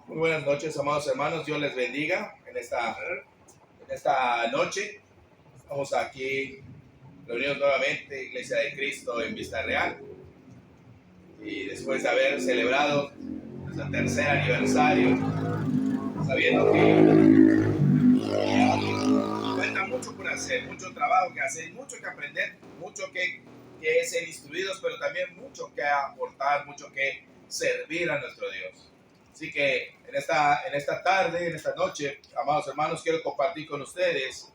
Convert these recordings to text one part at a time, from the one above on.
Muy buenas noches, amados hermanos. Dios les bendiga en esta noche. Estamos aquí reunidos nuevamente, Iglesia de Cristo en Vista Real. Y después de haber celebrado nuestro tercer aniversario, sabiendo que falta mucho por hacer, mucho trabajo que hacer, mucho que aprender, mucho que ser instruidos, pero también mucho que aportar, mucho que servir a nuestro Dios. Así que en esta tarde, en esta noche, amados hermanos, quiero compartir con ustedes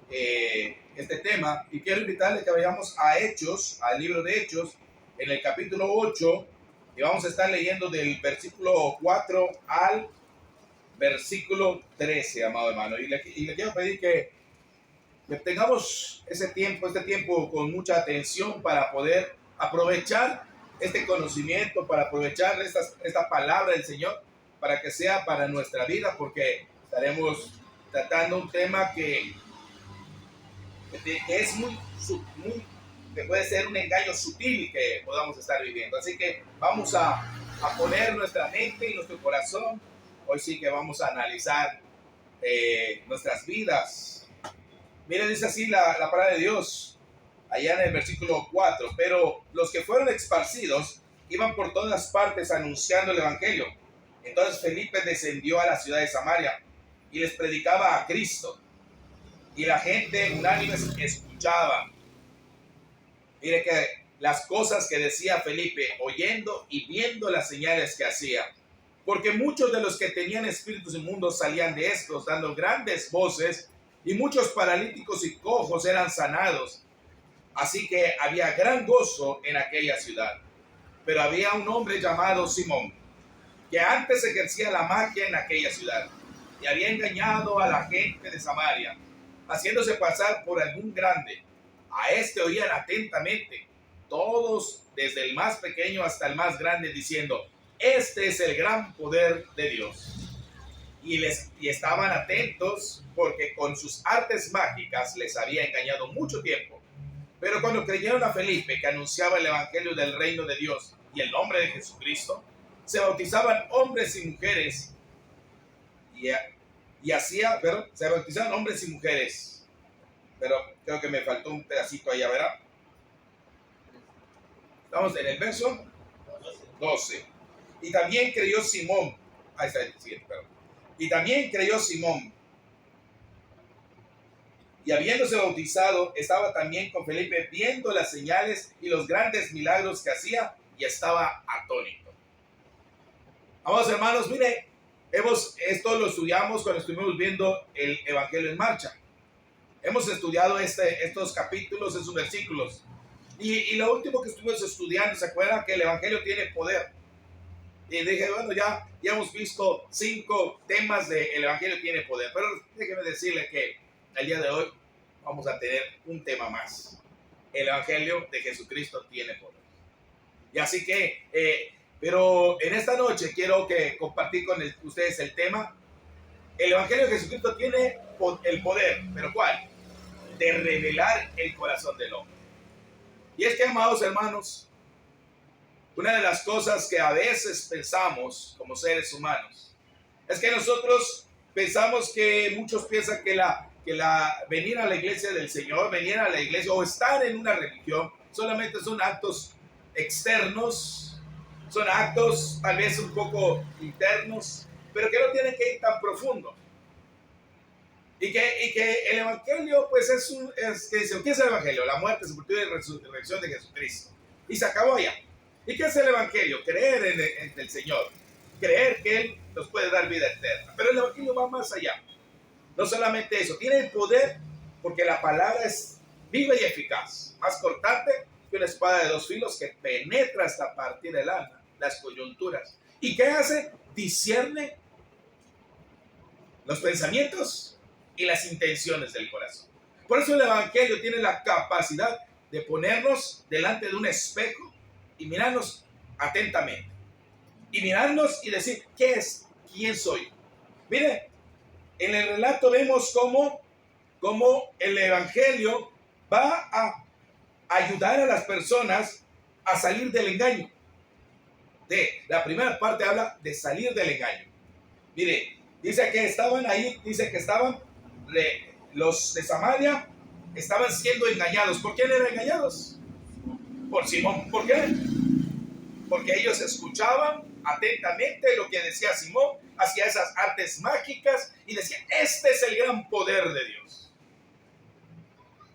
este tema y quiero invitarles que vayamos a Hechos, al libro de Hechos, en el capítulo 8, y vamos a estar leyendo del versículo 4 al versículo 13, amado hermano. Y le quiero pedir que tengamos este tiempo con mucha atención para poder aprovechar este conocimiento, para aprovechar esta palabra del Señor, para que sea para nuestra vida, porque estaremos tratando un tema que es que puede ser un engaño sutil que podamos estar viviendo. Así que vamos a poner nuestra mente y nuestro corazón. Hoy sí que vamos a analizar nuestras vidas. Miren, dice así la palabra de Dios, allá en el versículo 4. Pero los que fueron esparcidos iban por todas partes anunciando el evangelio. Entonces Felipe descendió a la ciudad de Samaria y les predicaba a Cristo. Y la gente unánime escuchaba. Mire que las cosas que decía Felipe, oyendo y viendo las señales que hacía. Porque muchos de los que tenían espíritus inmundos salían de estos, dando grandes voces, y muchos paralíticos y cojos eran sanados. Así que había gran gozo en aquella ciudad. Pero había un hombre llamado Simón, que antes ejercía la magia en aquella ciudad, y había engañado a la gente de Samaria, haciéndose pasar por algún grande. A este oían atentamente, todos, desde el más pequeño hasta el más grande, diciendo: este es el gran poder de Dios. Y estaban atentos, porque con sus artes mágicas les había engañado mucho tiempo. Pero cuando creyeron a Felipe, que anunciaba el evangelio del reino de Dios y el nombre de Jesucristo, se bautizaban hombres y mujeres. Se bautizaban hombres y mujeres. Pero creo que me faltó un pedacito allá, ¿verdad? Estamos en el verso 12. Y también creyó Simón. Ahí está el siguiente, perdón. Y también creyó Simón. Y habiéndose bautizado, estaba también con Felipe, viendo las señales y los grandes milagros que hacía, y estaba atónito. Amados hermanos, mire, esto lo estudiamos cuando estuvimos viendo el Evangelio en Marcha. Hemos estudiado estos capítulos, esos versículos. Y lo último que estuvimos estudiando, ¿se acuerdan? Que el Evangelio tiene poder. Y dije, bueno, ya hemos visto 5 temas de el Evangelio tiene poder. Pero déjeme decirle que el día de hoy vamos a tener un tema más. El Evangelio de Jesucristo tiene poder. Y así que, pero en esta noche quiero compartir con ustedes el tema. El Evangelio de Jesucristo tiene el poder, ¿pero cuál? De revelar el corazón del hombre. Y es que, amados hermanos, una de las cosas que a veces pensamos como seres humanos es que nosotros pensamos que muchos piensan que venir a la iglesia del Señor, venir a la iglesia o estar en una religión solamente son actos externos, son actos tal vez un poco internos, pero que no tienen que ir tan profundo. Y que el Evangelio, pues ¿qué es el Evangelio? La muerte, sepultura y resurrección de Jesucristo. Y se acabó ya. ¿Y qué es el Evangelio? Creer en el Señor. Creer que Él nos puede dar vida eterna. Pero el Evangelio va más allá. No solamente eso, tiene el poder porque la palabra es viva y eficaz. Más cortante que una espada de 2 filos que penetra hasta partir el alma, las coyunturas. ¿Y qué hace? Discierne los pensamientos y las intenciones del corazón. Por eso el Evangelio tiene la capacidad de ponernos delante de un espejo y mirarnos atentamente. Y mirarnos y decir, ¿qué es? ¿Quién soy? Mire, en el relato vemos cómo el Evangelio va a ayudar a las personas a salir del engaño. La primera parte habla de salir del engaño. Mire, dice que estaban ahí, dice que los de Samaria estaban siendo engañados. ¿Por quién eran engañados? Por Simón. ¿Por qué? Porque ellos escuchaban atentamente lo que decía Simón, hacía esas artes mágicas y decían, este es el gran poder de Dios.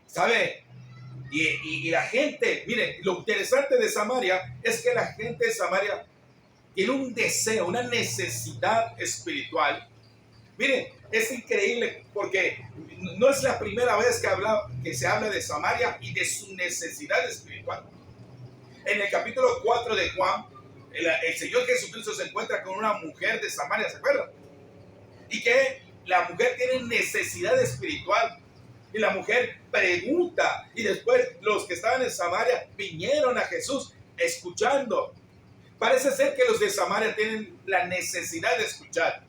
¿Sabe? Y la gente, mire, lo interesante de Samaria es que la gente de Samaria tiene un deseo, una necesidad espiritual. Mire, es increíble porque no es la primera vez que se habla de Samaria y de su necesidad espiritual. En el capítulo 4 de Juan, el Señor Jesucristo se encuentra con una mujer de Samaria, ¿se acuerdan? Y que la mujer tiene necesidad espiritual. Y la mujer pregunta, y después los que estaban en Samaria vinieron a Jesús escuchando. Parece ser que los de Samaria tienen la necesidad de escuchar.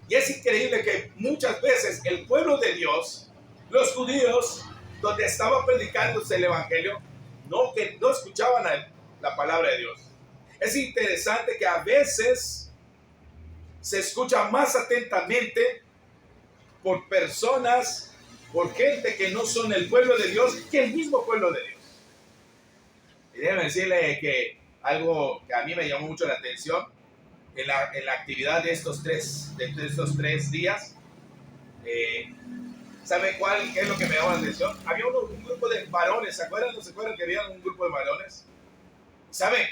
Y es increíble que muchas veces el pueblo de Dios, los judíos, donde estaba predicándose el evangelio, que no escuchaban la palabra de Dios. Es interesante que a veces se escucha más atentamente por personas, por gente que no son el pueblo de Dios, que el mismo pueblo de Dios. Y déjeme decirle que algo que a mí me llamó mucho la atención en la actividad de estos tres días. ¿Sabe qué es lo que me llamó la atención? Había un grupo de varones, ¿se acuerdan? ¿No se acuerdan que había un grupo de varones? ¿Saben?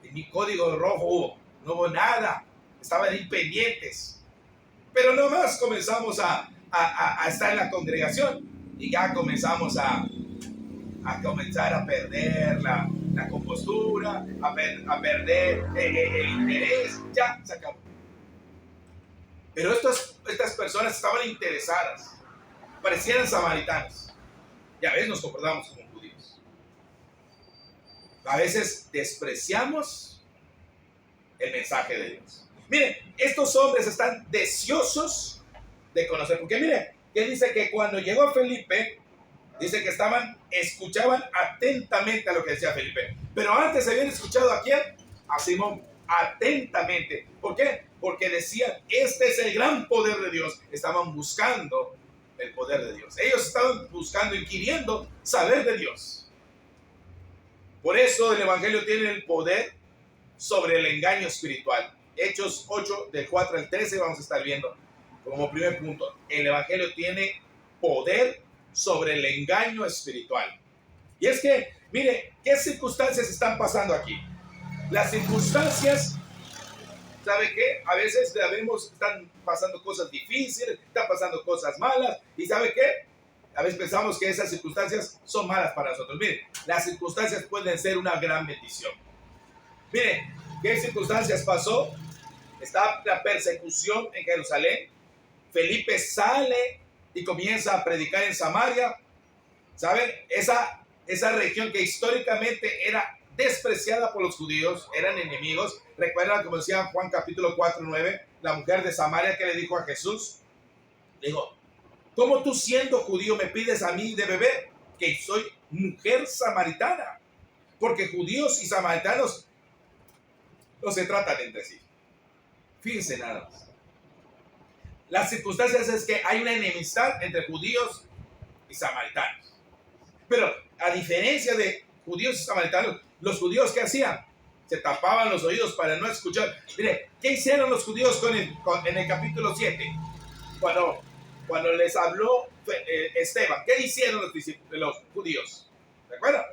En mi código rojo no hubo nada, estaban ahí pendientes. Pero nomás comenzamos a estar en la congregación y ya comenzamos a comenzar a perder la compostura, a perder el interés, ya se acabó. Pero estas personas estaban interesadas, parecían samaritanos. Y a veces nos comportamos como judíos. A veces despreciamos el mensaje de Dios. Miren, estos hombres están deseosos de conocer. Porque miren, que dice que cuando llegó Felipe, dice que escuchaban atentamente a lo que decía Felipe. Pero antes habían escuchado ¿a quién? A Simón, atentamente. ¿Por qué? Porque decían, este es el gran poder de Dios. Estaban buscando el poder de Dios. Ellos estaban buscando y queriendo saber de Dios. Por eso el Evangelio tiene el poder sobre el engaño espiritual. Hechos 8, del 4 al 13, vamos a estar viendo como primer punto. El Evangelio tiene poder sobre el engaño espiritual. Y es que, mire, ¿qué circunstancias están pasando aquí? Las circunstancias, ¿sabe qué? A veces están pasando cosas difíciles, están pasando cosas malas, y ¿sabe qué? A veces pensamos que esas circunstancias son malas para nosotros. Mire, las circunstancias pueden ser una gran bendición. Mire, ¿qué circunstancias pasó? Está la persecución en Jerusalén. Felipe sale y comienza a predicar en Samaria. ¿Saben? Esa región que históricamente era despreciada por los judíos, eran enemigos. Recuerdan, como decía Juan capítulo 4, 9, la mujer de Samaria que le dijo a Jesús, le dijo, ¿cómo tú siendo judío me pides a mí de beber? Que soy mujer samaritana. Porque judíos y samaritanos no se tratan entre sí. Fíjense nada más. Las circunstancias es que hay una enemistad entre judíos y samaritanos. Pero a diferencia de judíos y samaritanos, los judíos ¿qué hacían? Se tapaban los oídos para no escuchar. Mire, ¿qué hicieron los judíos en el capítulo 7? Cuando les habló Esteban, ¿qué hicieron los judíos? ¿Recuerdan?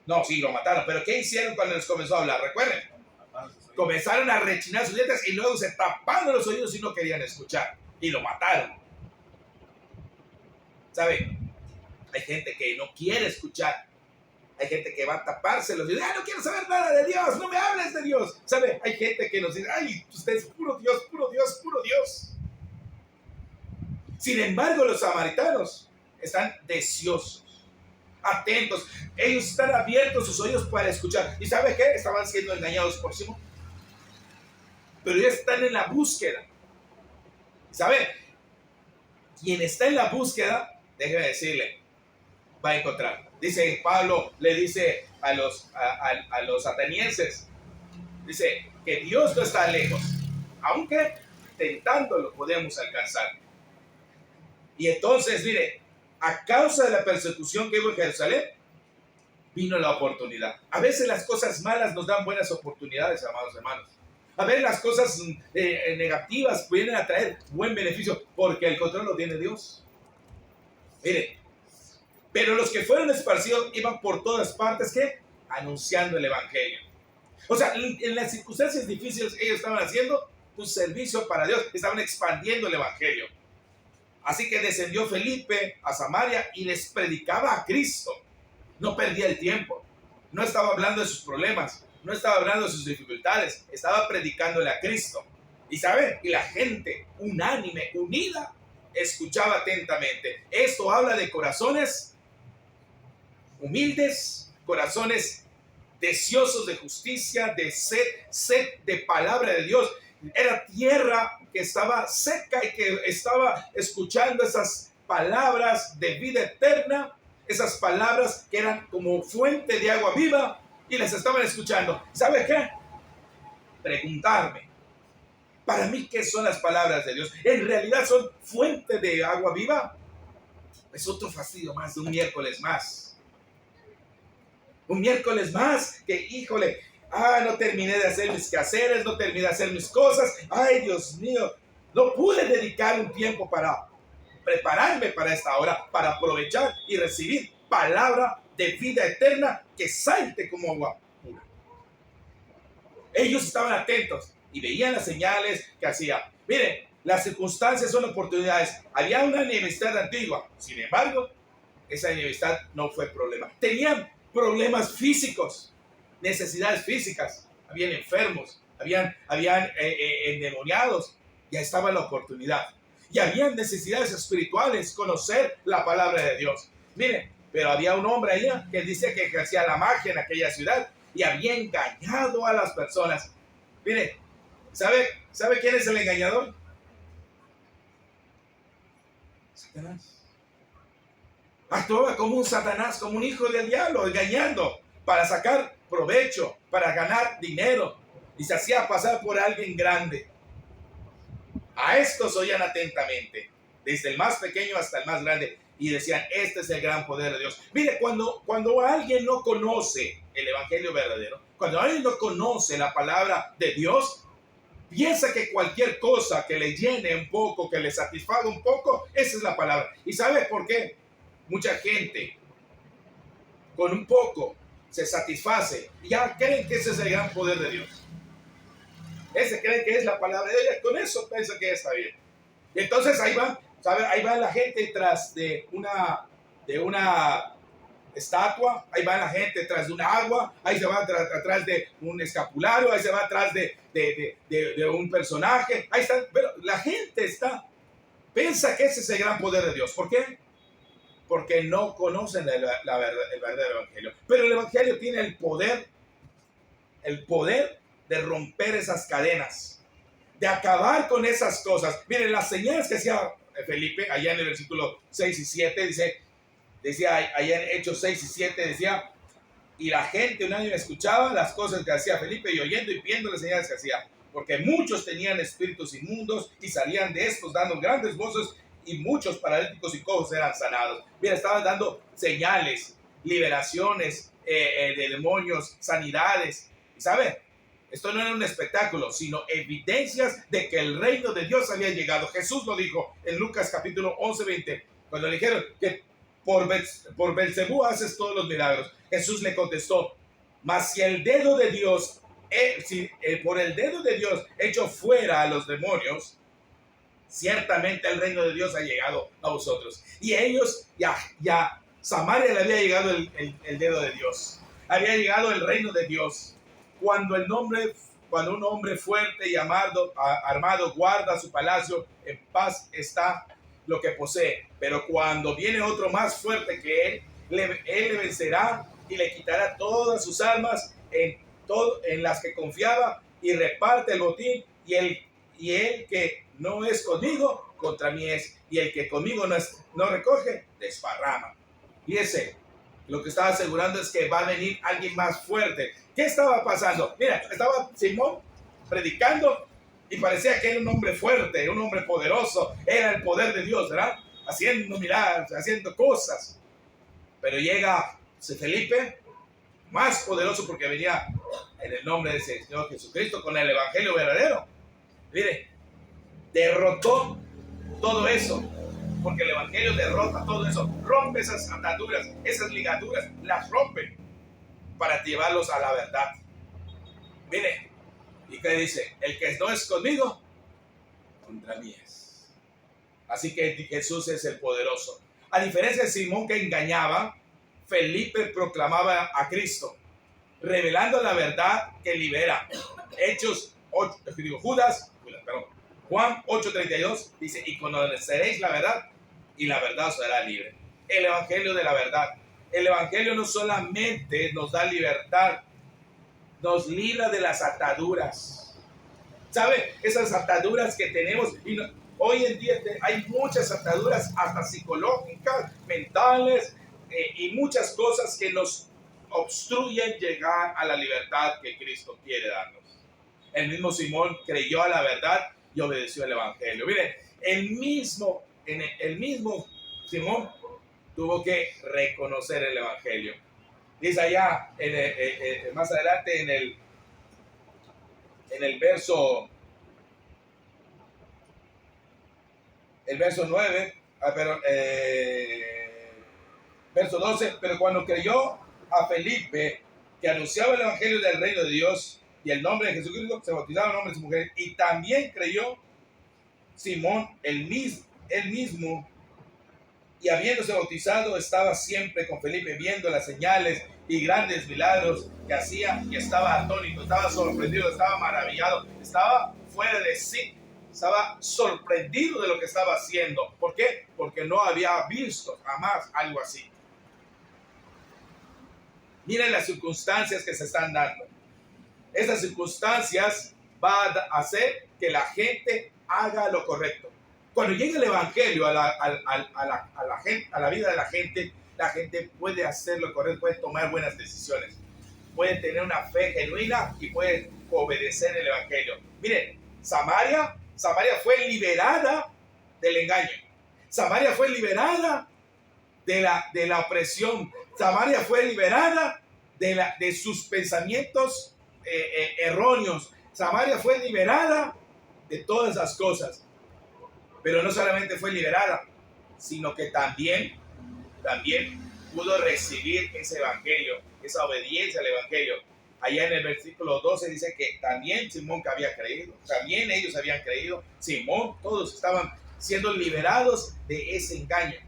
No, sí, lo mataron. Pero ¿qué hicieron cuando les comenzó a hablar? Recuerden. Comenzaron a rechinar sus dientes y luego se taparon los oídos y no querían escuchar. Y lo mataron. ¿Sabe? Hay gente que no quiere escuchar. Hay gente que va a taparse los oídos. No quiero saber nada de Dios. No me hables de Dios. ¿Sabe? Hay gente que nos dice, ay, usted es puro Dios, puro Dios, puro Dios. Sin embargo, los samaritanos están deseosos, atentos. Ellos están abiertos sus oídos para escuchar. ¿Y sabe qué? Estaban siendo engañados por Simón. Pero ellos están en la búsqueda. ¿Sabe? Quien está en la búsqueda, déjeme decirle, va a encontrar. Dice Pablo, le dice a los atenienses, Dice que Dios no está lejos, aunque tentándolo podemos alcanzar. Y entonces, mire, a causa de la persecución que hubo en Jerusalén, vino la oportunidad. A veces las cosas malas nos dan buenas oportunidades, amados hermanos. A veces las cosas negativas vienen a traer buen beneficio, porque el control lo tiene Dios. Mire, pero los que fueron esparcidos iban por todas partes, ¿qué? Anunciando el evangelio. O sea, en las circunstancias difíciles ellos estaban haciendo un servicio para Dios, estaban expandiendo el evangelio. Así que descendió Felipe a Samaria y les predicaba a Cristo. No perdía el tiempo, no estaba hablando de sus problemas, no estaba hablando de sus dificultades, estaba predicándole a Cristo. Y ¿sabe? Y la gente unánime, unida, escuchaba atentamente. Esto habla de corazones humildes, corazones deseosos de justicia, de sed de palabra de Dios. Era tierra que estaba seca y que estaba escuchando esas palabras de vida eterna, esas palabras que eran como fuente de agua viva, y las estaban escuchando. ¿Sabe qué? Preguntarme, para mí, ¿qué son las palabras de Dios? ¿En realidad son fuente de agua viva? Es otro fastidio más de un miércoles más. Un miércoles más que, híjole, no terminé de hacer mis quehaceres, no terminé de hacer mis cosas. Ay, Dios mío, no pude dedicar un tiempo para prepararme para esta hora, para aprovechar y recibir palabra de vida eterna que salte como agua pura. Ellos estaban atentos y veían las señales que hacía. Miren, las circunstancias son oportunidades. Había una enemistad antigua, sin embargo, esa enemistad no fue problema. Tenían problemas físicos, necesidades físicas, habían enfermos, habían endemoniados. Ya estaba la oportunidad. Y habían necesidades espirituales, conocer la palabra de Dios. Miren, pero había un hombre ahí que dice que ejercía la magia en aquella ciudad y había engañado a las personas. Miren, ¿sabe quién es el engañador? Satanás. Actuaba como un Satanás, como un hijo del diablo, engañando para sacar provecho, para ganar dinero, y se hacía pasar por alguien grande. A estos oían atentamente, desde el más pequeño hasta el más grande, y decían, este es el gran poder de Dios. Mire, cuando alguien no conoce el evangelio verdadero, cuando alguien no conoce la palabra de Dios, piensa que cualquier cosa que le llene un poco, que le satisfaga un poco, esa es la palabra. ¿Y sabe por qué? Mucha gente con un poco se satisface y ya creen que ese es el gran poder de Dios. Ese creen que es la palabra de Dios, con eso piensa que está bien. Y entonces ahí va, ¿sabe? Ahí va la gente tras de una estatua, ahí va la gente tras de un agua, ahí se va atrás de un escapulario, ahí se va atrás de un personaje, ahí está, pero la gente piensa que ese es el gran poder de Dios. ¿Por qué? Porque no conocen el verdadero evangelio. Pero el evangelio tiene el poder de romper esas cadenas, de acabar con esas cosas. Miren, las señales que hacía Felipe, allá en el versículo 6 y 7, decía allá en Hechos 6 y 7, decía, y la gente unánime escuchaba las cosas que hacía Felipe, y oyendo y viendo las señales que hacía, porque muchos tenían espíritus inmundos y salían de estos dando grandes voces, y muchos paralíticos y cojos eran sanados. Mira, estaban dando señales, liberaciones de demonios, sanidades. ¿Y sabe? Esto no era un espectáculo, sino evidencias de que el reino de Dios había llegado. Jesús lo dijo en Lucas capítulo 11, 20, cuando le dijeron que por Belcebú haces todos los milagros. Jesús le contestó, mas si el dedo de Dios, por el dedo de Dios hecho fuera a los demonios, ciertamente el reino de Dios ha llegado a vosotros. Y ellos, ya Samaria le había llegado el dedo de Dios. Había llegado el reino de Dios. Cuando un hombre fuerte y armado guarda su palacio, en paz está lo que posee. Pero cuando viene otro más fuerte que él le vencerá y le quitará todas sus armas en las que confiaba, y reparte el botín, y el que no es conmigo, contra mí es, y el que conmigo no recoge, desparrama. Fíjese, Lo que estaba asegurando es que va a venir alguien más fuerte. ¿Qué estaba pasando? Mira, estaba Simón predicando y parecía que era un hombre fuerte, un hombre poderoso. Era el poder de Dios, ¿verdad? Haciendo milagros, haciendo cosas. Pero llega Felipe, más poderoso porque venía en el nombre del Señor Jesucristo con el evangelio verdadero. Mire, derrotó todo eso, porque el evangelio derrota todo eso, rompe esas ataduras, esas ligaduras, las rompe para llevarlos a la verdad. Mire, ¿y qué dice? El que no es conmigo, contra mí es. Así que Jesús es el poderoso. A diferencia de Simón que engañaba, Felipe proclamaba a Cristo, revelando la verdad que libera. Hechos 8, Juan 8:32 dice, y conoceréis la verdad, y la verdad os hará libre. El evangelio de la verdad. El evangelio no solamente nos da libertad, nos libra de las ataduras. ¿Sabe? Esas ataduras que tenemos, y no, hoy en día hay muchas ataduras, hasta psicológicas, mentales, y muchas cosas que nos obstruyen llegar a la libertad que Cristo quiere darnos. El mismo Simón creyó a la verdad y obedeció el evangelio. Mire, el mismo Simón tuvo que reconocer el evangelio. Dice allá, más adelante en el verso 9, verso 12, pero cuando creyó a Felipe, que anunciaba el evangelio del reino de Dios y el nombre de Jesucristo, se bautizaron hombres y mujeres, y también creyó Simón, él mismo, y habiéndose bautizado, estaba siempre con Felipe, viendo las señales y grandes milagros que hacía, y estaba atónito, estaba sorprendido, estaba maravillado, estaba fuera de sí, estaba sorprendido de lo que estaba haciendo. ¿Por qué? Porque no había visto jamás algo así. Miren las circunstancias que se están dando. Estas circunstancias van a hacer que la gente haga lo correcto. Cuando llega el evangelio a la vida de la gente puede hacer lo correcto, puede tomar buenas decisiones, puede tener una fe genuina y puede obedecer el evangelio. Miren, Samaria fue liberada del engaño. Samaria fue liberada de la opresión. Samaria fue liberada de sus pensamientos erróneos. Samaria fue liberada de todas esas cosas. Pero no solamente fue liberada, sino que también pudo recibir ese evangelio, esa obediencia al evangelio. Allá en el versículo 12 dice que también Simón que había creído, también ellos habían creído, Simón, todos estaban siendo liberados de ese engaño.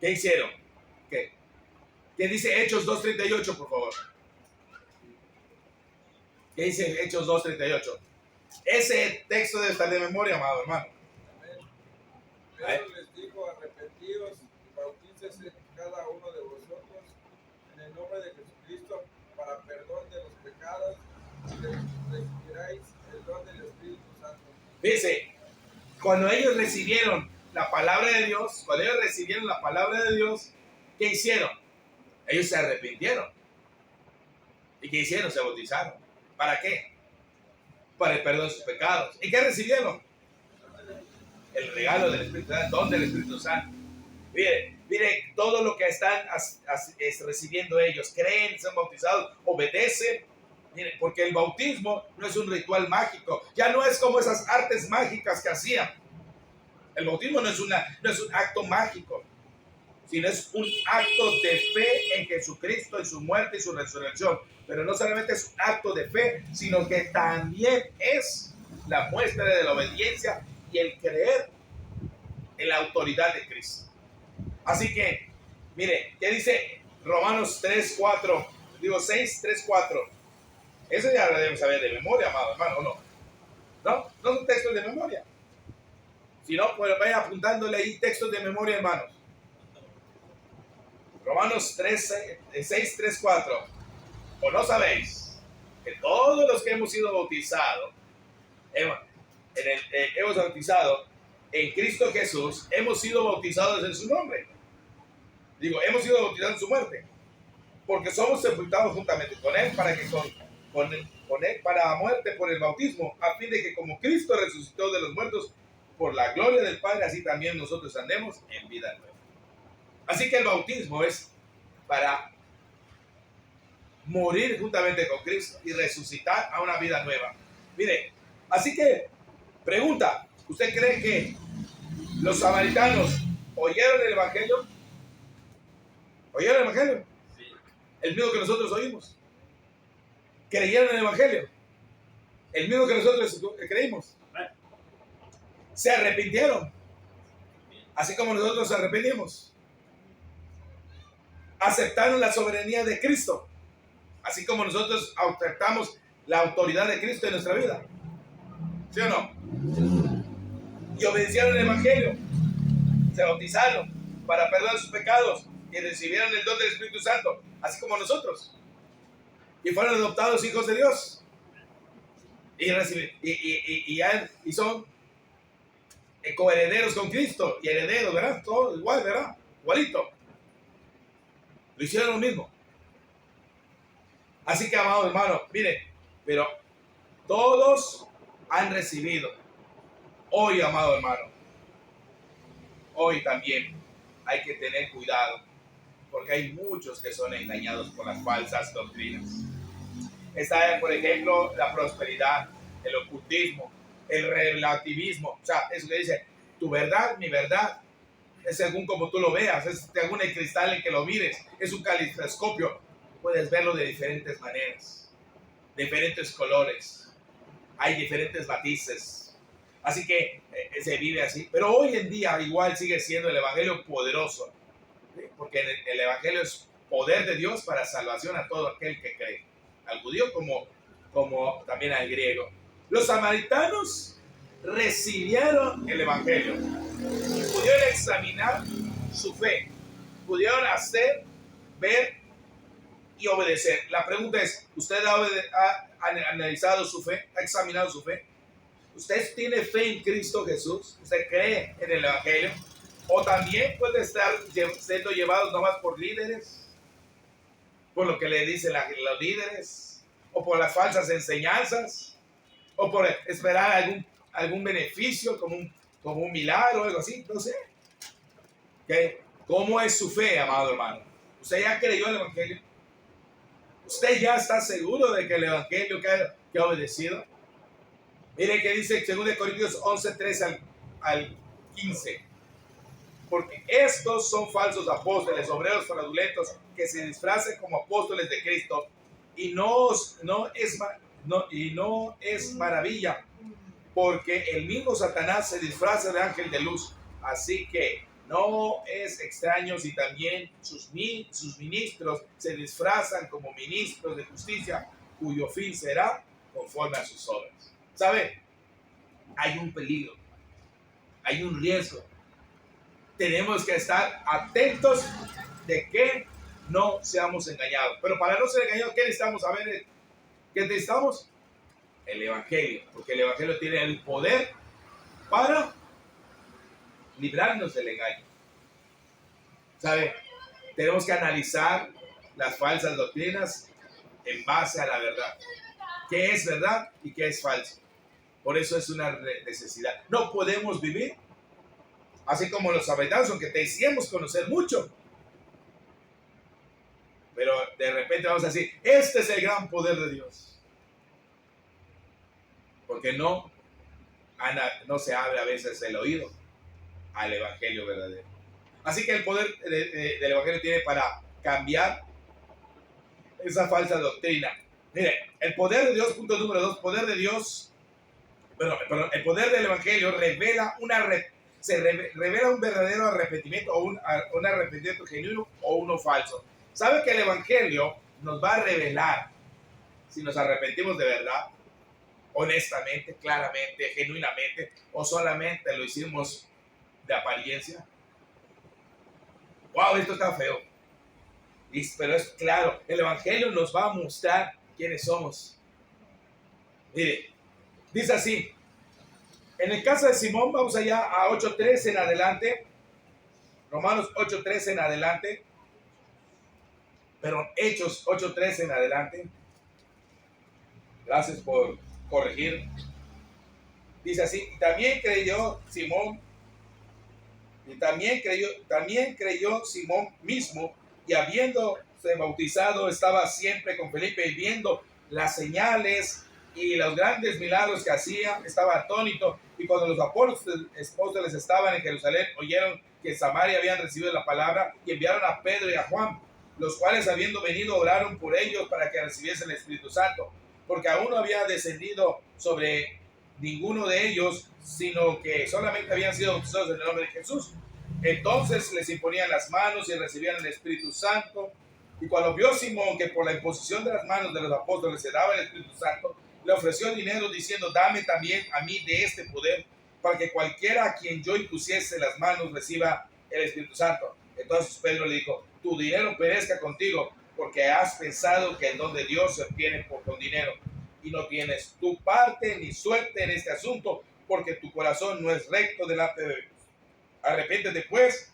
¿Qué hicieron? ¿Qué dice Hechos 2:38, por favor? ¿Qué dice Hechos 2:38? Ese texto debe estar de memoria, amado hermano. Pedro les dijo, arrepentíos y bautícese cada uno de vosotros en el nombre de Jesucristo para perdón de los pecados y recibiréis el don del Espíritu Santo. Dice, cuando ellos recibieron la palabra de Dios, ¿qué hicieron? Ellos se arrepintieron. ¿Y qué hicieron? Se bautizaron. ¿Para qué? Para el perdón de sus pecados. ¿Y qué recibieron? El regalo del Espíritu Santo, el don del Espíritu Santo. Mire, todo lo que están recibiendo ellos, creen, son bautizados, obedecen. Mire, porque el bautismo no es un ritual mágico, ya no es como esas artes mágicas que hacían. El bautismo no es un acto mágico, sino es un acto de fe en Jesucristo, en su muerte y su resurrección. Pero no solamente es un acto de fe, sino que también es la muestra de la obediencia y el creer en la autoridad de Cristo. Así que, mire, ¿qué dice Romanos 3:4? Digo 6:3-4. Eso ya lo debemos saber de memoria, amado hermano, ¿o no? No son textos de memoria. Si no, pues vayan apuntándole ahí textos de memoria, hermanos. Romanos 6:3-4. ¿O no sabéis que todos los que hemos sido bautizados, hemos bautizado en Cristo Jesús, hemos sido bautizados en su nombre? hemos sido bautizados en su muerte, porque somos sepultados juntamente con él para que con él para muerte por el bautismo, a fin de que como Cristo resucitó de los muertos por la gloria del Padre, así también nosotros andemos en vida nueva. Así que el bautismo es para morir juntamente con Cristo y resucitar a una vida nueva. Mire, así que pregunta, ¿usted cree que los samaritanos oyeron el evangelio? ¿Oyeron el evangelio? Sí. El mismo que nosotros oímos. ¿Creyeron en el evangelio? El mismo que nosotros creímos. Se arrepintieron, así como nosotros nos arrepentimos. Aceptaron la soberanía de Cristo, así como nosotros aceptamos la autoridad de Cristo en nuestra vida. ¿Sí o no? Y obedecieron el evangelio, se bautizaron para perdonar sus pecados y recibieron el don del Espíritu Santo, así como nosotros. Y fueron adoptados hijos de Dios. Y son coherederos con Cristo y herederos, ¿verdad? Todo igual, ¿verdad? Igualito. Lo hicieron lo mismo. Así que, amados hermanos, mire, pero todos han recibido. Hoy, amado hermano, hoy también hay que tener cuidado, porque hay muchos que son engañados por las falsas doctrinas. Está, por ejemplo, la prosperidad, el ocultismo, el relativismo. O sea, eso que dice, tu verdad, mi verdad, es según como tú lo veas, es según el cristal en que lo mires, es un caleidoscopio. Puedes verlo de diferentes maneras, diferentes colores, hay diferentes matices. Así que se vive así. Pero hoy en día igual sigue siendo el evangelio poderoso, ¿sí? Porque el evangelio es poder de Dios para salvación a todo aquel que cree, al judío como también al griego. Los samaritanos recibieron el evangelio, pudieron examinar su fe, pudieron hacer, ver y obedecer. La pregunta es, ¿usted ha analizado su fe? ¿Ha examinado su fe? ¿Usted tiene fe en Cristo Jesús? ¿Usted cree en el evangelio? ¿O también puede estar siendo llevado nomás por líderes? ¿Por lo que le dicen los líderes? ¿O por las falsas enseñanzas? ¿O por esperar algún beneficio como un milagro o algo así? No sé. ¿Okay? ¿Cómo es su fe, amado hermano? ¿Usted ya creyó en el evangelio? ¿Usted ya está seguro de que el evangelio que ha obedecido? Miren que dice 2 Corintios 11, 13 al 15. Porque estos son falsos apóstoles, obreros fraudulentos, que se disfrazan como apóstoles de Cristo. Y no es maravilla, porque el mismo Satanás se disfraza de ángel de luz. Así que no es extraño si también sus ministros se disfrazan como ministros de justicia, cuyo fin será conforme a sus obras. ¿Sabe? Hay un peligro, hay un riesgo. Tenemos que estar atentos de que no seamos engañados. Pero para no ser engañados, ¿qué necesitamos saber? ¿Qué necesitamos? El evangelio, porque el evangelio tiene el poder para librarnos del engaño. ¿Sabe? Tenemos que analizar las falsas doctrinas en base a la verdad. ¿Qué es verdad y qué es falso? Por eso es una necesidad. No podemos vivir así como los samaritanos, aunque te decíamos conocer mucho. Pero de repente vamos a decir, este es el gran poder de Dios. Porque no se abre a veces el oído al evangelio verdadero. Así que el poder del evangelio tiene para cambiar esa falsa doctrina. Mire, el poder de Dios, punto número 2, poder de Dios, el poder del evangelio revela revela un verdadero arrepentimiento o un arrepentimiento genuino o uno falso. ¿Sabe que el evangelio nos va a revelar si nos arrepentimos de verdad, honestamente, claramente, genuinamente, o solamente lo hicimos de apariencia? Wow, esto está feo. Pero es claro, el evangelio nos va a mostrar quiénes somos. Mire, dice así, en el caso de Simón, vamos allá a 8:13 en adelante, Romanos 8:13 en adelante, Pero Hechos 8:13 en adelante, gracias por corregir, dice así: y también creyó Simón, también creyó Simón mismo, y habiéndose bautizado estaba siempre con Felipe, y viendo las señales y los grandes milagros que hacía, estaba atónito. Y cuando los apóstoles estaban en Jerusalén, oyeron que en Samaria habían recibido la palabra, y enviaron a Pedro y a Juan, los cuales, habiendo venido, oraron por ellos para que recibiesen el Espíritu Santo, porque aún no había descendido sobre ninguno de ellos, sino que solamente habían sido bautizados en el nombre de Jesús. Entonces les imponían las manos y recibían el Espíritu Santo. Y cuando vio Simón que por la imposición de las manos de los apóstoles se daba el Espíritu Santo, le ofreció dinero diciendo: dame también a mí de este poder, para que cualquiera a quien yo impusiese las manos reciba el Espíritu Santo. Entonces Pedro le dijo: tu dinero perezca contigo, porque has pensado que el don de Dios se obtiene con dinero, y no tienes tu parte ni suerte en este asunto, porque tu corazón no es recto delante de Dios. Arrepiéntete pues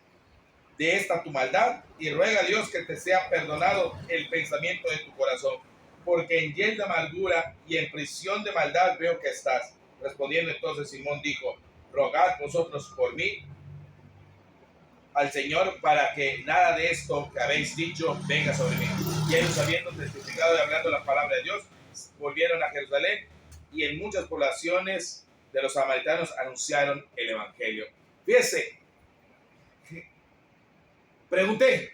de esta tu maldad, y ruega a Dios que te sea perdonado el pensamiento de tu corazón, porque en hiel de amargura y en prisión de maldad veo que estás. Respondiendo entonces Simón dijo: rogad vosotros por mí al Señor, para que nada de esto que habéis dicho venga sobre mí. Y ellos, habiendo testificado y hablando la palabra de Dios, volvieron a Jerusalén, y en muchas poblaciones de los samaritanos anunciaron el evangelio. Fíjese, pregunté,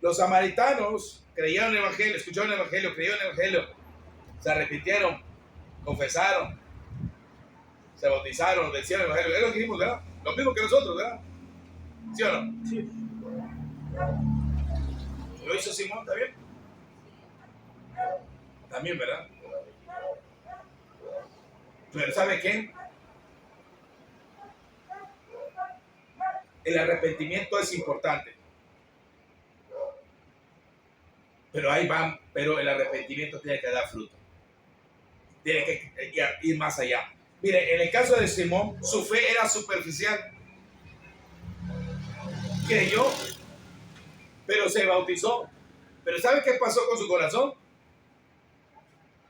los samaritanos creyeron el evangelio, escucharon el evangelio, creyeron el evangelio, se arrepintieron, confesaron, se bautizaron, obedecieron el evangelio. Es lo que dijimos, ¿verdad? Lo mismo que nosotros, ¿verdad? ¿Sí o no? Sí. ¿Lo hizo Simón también? También, ¿verdad? Pero ¿sabe qué? El arrepentimiento es importante. Pero ahí van, pero el arrepentimiento tiene que dar fruto. Tiene que ir más allá. Mire, en el caso de Simón, su fe era superficial. Creyó, pero se bautizó. Pero ¿sabe qué pasó con su corazón?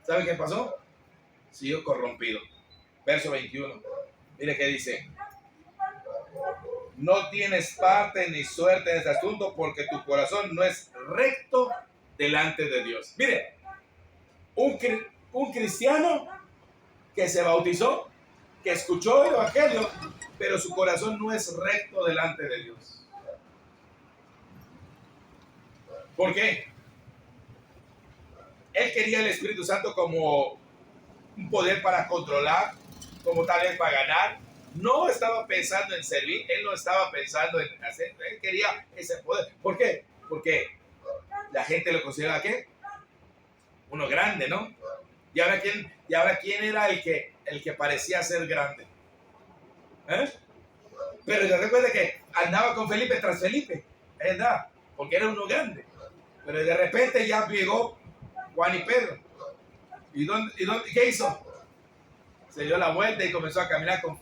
¿Sabe qué pasó? Siguió corrompido. Verso 21. Mire qué dice: no tienes parte ni suerte en este asunto, porque tu corazón no es recto delante de Dios. Mire, un cristiano que se bautizó, que escuchó el evangelio, pero su corazón no es recto delante de Dios. ¿Por qué? Él quería el Espíritu Santo como un poder para controlar, como tal vez para ganar. No estaba pensando en servir, él no estaba pensando en hacer, él quería ese poder. ¿Por qué? Porque la gente lo consideraba, ¿qué? Uno grande, ¿no? ¿Y ahora quién era el que parecía ser grande? ¿Eh? Pero se recuerda que andaba con Felipe tras Felipe, ¿verdad? Porque era uno grande. Pero de repente ya llegó Juan y Pedro. ¿Y qué hizo? Se dio la vuelta y comenzó a caminar con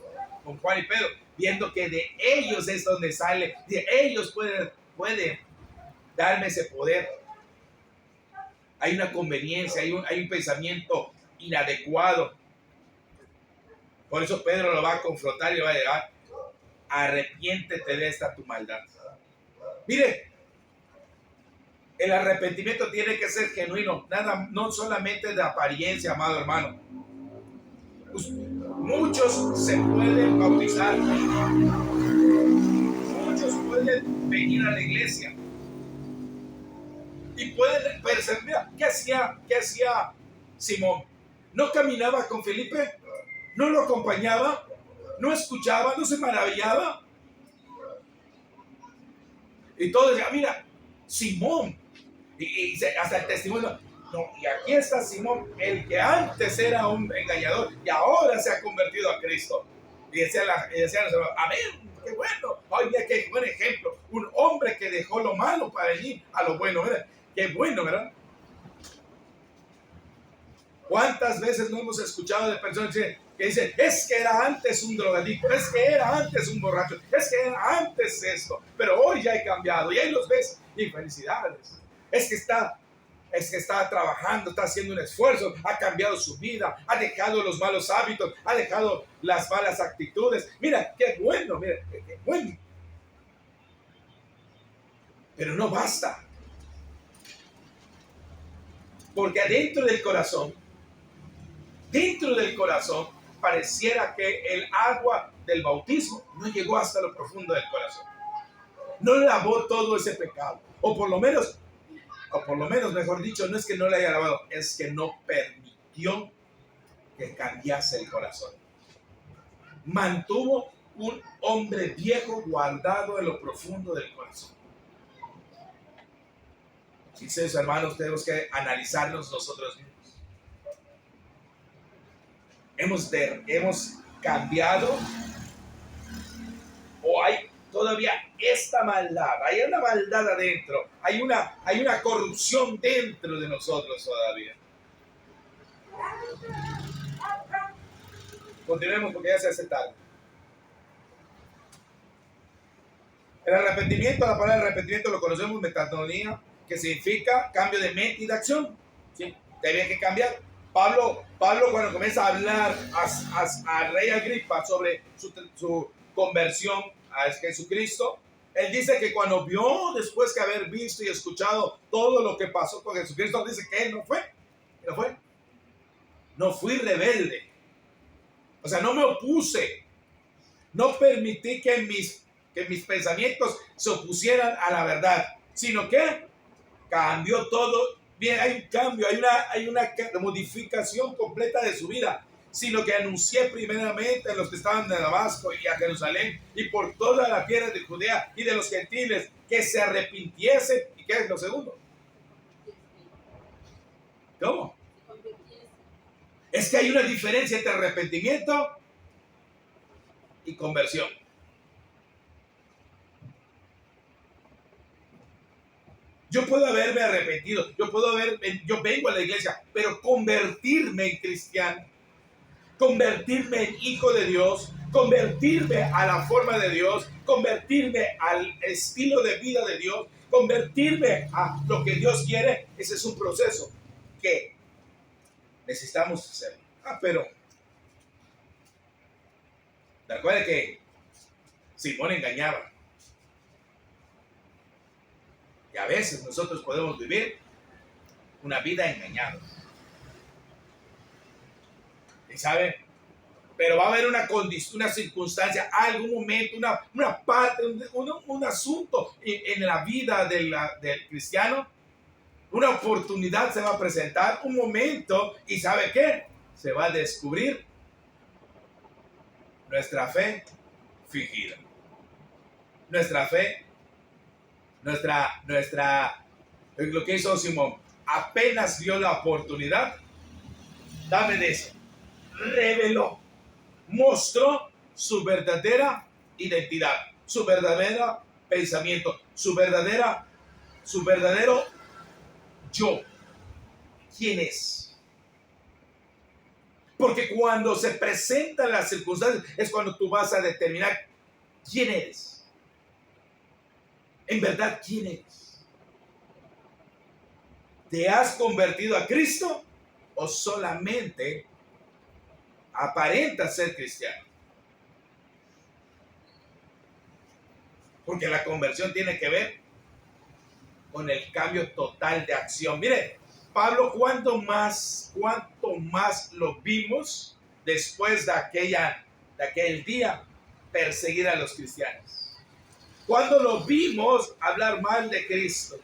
Juan y Pedro, viendo que de ellos es donde sale, de ellos puede darme ese poder. Hay una conveniencia, hay un pensamiento inadecuado. Por eso Pedro lo va a confrontar y le va a llegar: arrepiéntete de esta tu maldad. Mire, el arrepentimiento tiene que ser genuino, no solamente de apariencia, amado hermano. Muchos se pueden bautizar, muchos pueden venir a la iglesia y pueden percibir. ¿Qué hacía Simón? ¿No caminaba con Felipe? ¿No lo acompañaba? ¿No escuchaba? ¿No se maravillaba? Y todos decían: mira, Simón. Y hasta el testimonio. No, y aquí está Simón, el que antes era un engañador y ahora se ha convertido a Cristo. Y decían amén, qué bueno. Ay, mira qué buen ejemplo. Un hombre que dejó lo malo para ir a lo bueno, ¿verdad? Qué bueno, ¿verdad? ¿Cuántas veces no hemos escuchado de personas que dicen, es que era antes un drogadicto, es que era antes un borracho, es que era antes esto, pero hoy ya he cambiado y ahí los ves y felicidades. Es que está trabajando, está haciendo un esfuerzo, ha cambiado su vida, ha dejado los malos hábitos, ha dejado las malas actitudes. Mira, qué bueno, mira, qué bueno. Pero no basta. Porque dentro del corazón, pareciera que el agua del bautismo no llegó hasta lo profundo del corazón. No lavó todo ese pecado. O por lo menos, mejor dicho, no es que no le haya lavado, es que no permitió que cambiase el corazón. Mantuvo un hombre viejo guardado en lo profundo del corazón. Sinceros hermanos, tenemos que analizarnos nosotros mismos. Hemos cambiado, o hay todavía esta maldad, hay una maldad adentro, hay una corrupción dentro de nosotros todavía. Continuemos porque ya se hace tarde. El arrepentimiento, la palabra arrepentimiento lo conocemos, metanoia, que significa cambio de mente y de acción. ¿Sí? Tenía que cambiar. Pablo cuando comienza a hablar al rey Agripa sobre su conversión a Jesucristo, él dice que cuando vio, después que haber visto y escuchado todo lo que pasó con Jesucristo, dice que él no fui rebelde. O sea, no me opuse, no permití que mis pensamientos se opusieran a la verdad, sino que cambió todo. Bien, hay un cambio, hay una modificación completa de su vida, sino que anuncié primeramente a los que estaban de Damasco y a Jerusalén y por toda la tierra de Judea y de los gentiles que se arrepintiesen. ¿Y qué es lo segundo? ¿Cómo? Es que hay una diferencia entre arrepentimiento y conversión. Yo puedo haberme arrepentido, yo vengo a la iglesia, pero convertirme en cristiano, convertirme en hijo de Dios, convertirme a la forma de Dios, convertirme al estilo de vida de Dios, convertirme a lo que Dios quiere, ese es un proceso que necesitamos hacer. Pero recuerda que Simón engañaba. Y a veces nosotros podemos vivir una vida engañada. ¿Y saben? Pero va a haber una circunstancia, algún momento, una parte, un asunto en la vida del cristiano. Una oportunidad se va a presentar, un momento, y ¿sabe qué? Se va a descubrir nuestra fe fingida. Nuestra fe, lo que hizo Simón, apenas dio la oportunidad, dame de eso, reveló, mostró su verdadera identidad, su verdadero pensamiento, su verdadero yo. ¿Quién es? Porque cuando se presentan las circunstancias es cuando tú vas a determinar quién eres. En verdad, ¿quién eres? ¿Te has convertido a Cristo o solamente aparentas ser cristiano? Porque la conversión tiene que ver con el cambio total de acción. Mire, Pablo, ¿cuánto más lo vimos después de aquel día perseguir a los cristianos? Cuando lo vimos hablar mal de Cristo,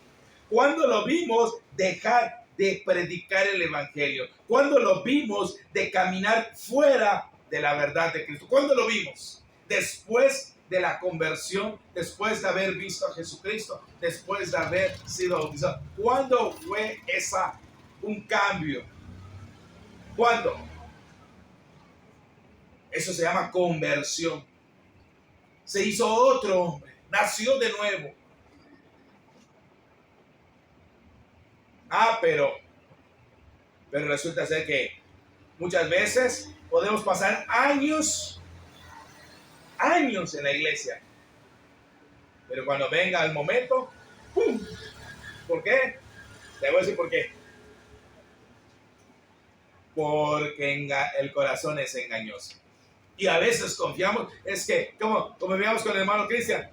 cuando lo vimos dejar de predicar el evangelio, cuando lo vimos de caminar fuera de la verdad de Cristo, cuando lo vimos después de la conversión, después de haber visto a Jesucristo, después de haber sido bautizado. ¿Cuándo fue un cambio? ¿Cuándo? Eso se llama conversión. Se hizo otro hombre. Nació de nuevo. Pero resulta ser que Muchas veces podemos pasar años en la iglesia, pero cuando venga el momento, ¡pum! ¿Por qué? Te voy a decir por qué. Porque el corazón es engañoso. Y a veces confiamos, es que, como veíamos con el hermano Cristian,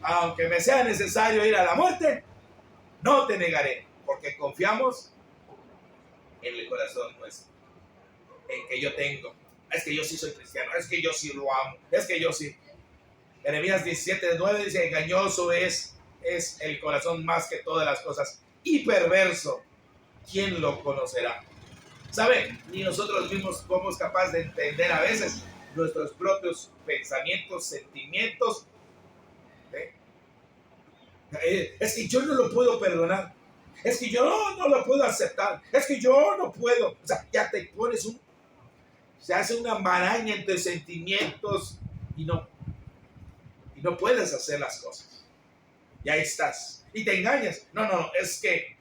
aunque me sea necesario ir a la muerte, no te negaré, porque confiamos en el corazón nuestro, en que yo tengo. Es que yo sí soy cristiano, es que yo sí lo amo, es que yo sí. Jeremías 17:9 dice, engañoso es el corazón más que todas las cosas, y perverso, ¿quién lo conocerá? ¿Sabe? Ni nosotros mismos somos capaces de entender a veces nuestros propios pensamientos, sentimientos. Es que yo no lo puedo perdonar. Es que yo no lo puedo aceptar. Es que yo no puedo. O sea, ya te pones se hace una maraña entre sentimientos y no puedes hacer las cosas. Y ahí estás. Y te engañas. No, es que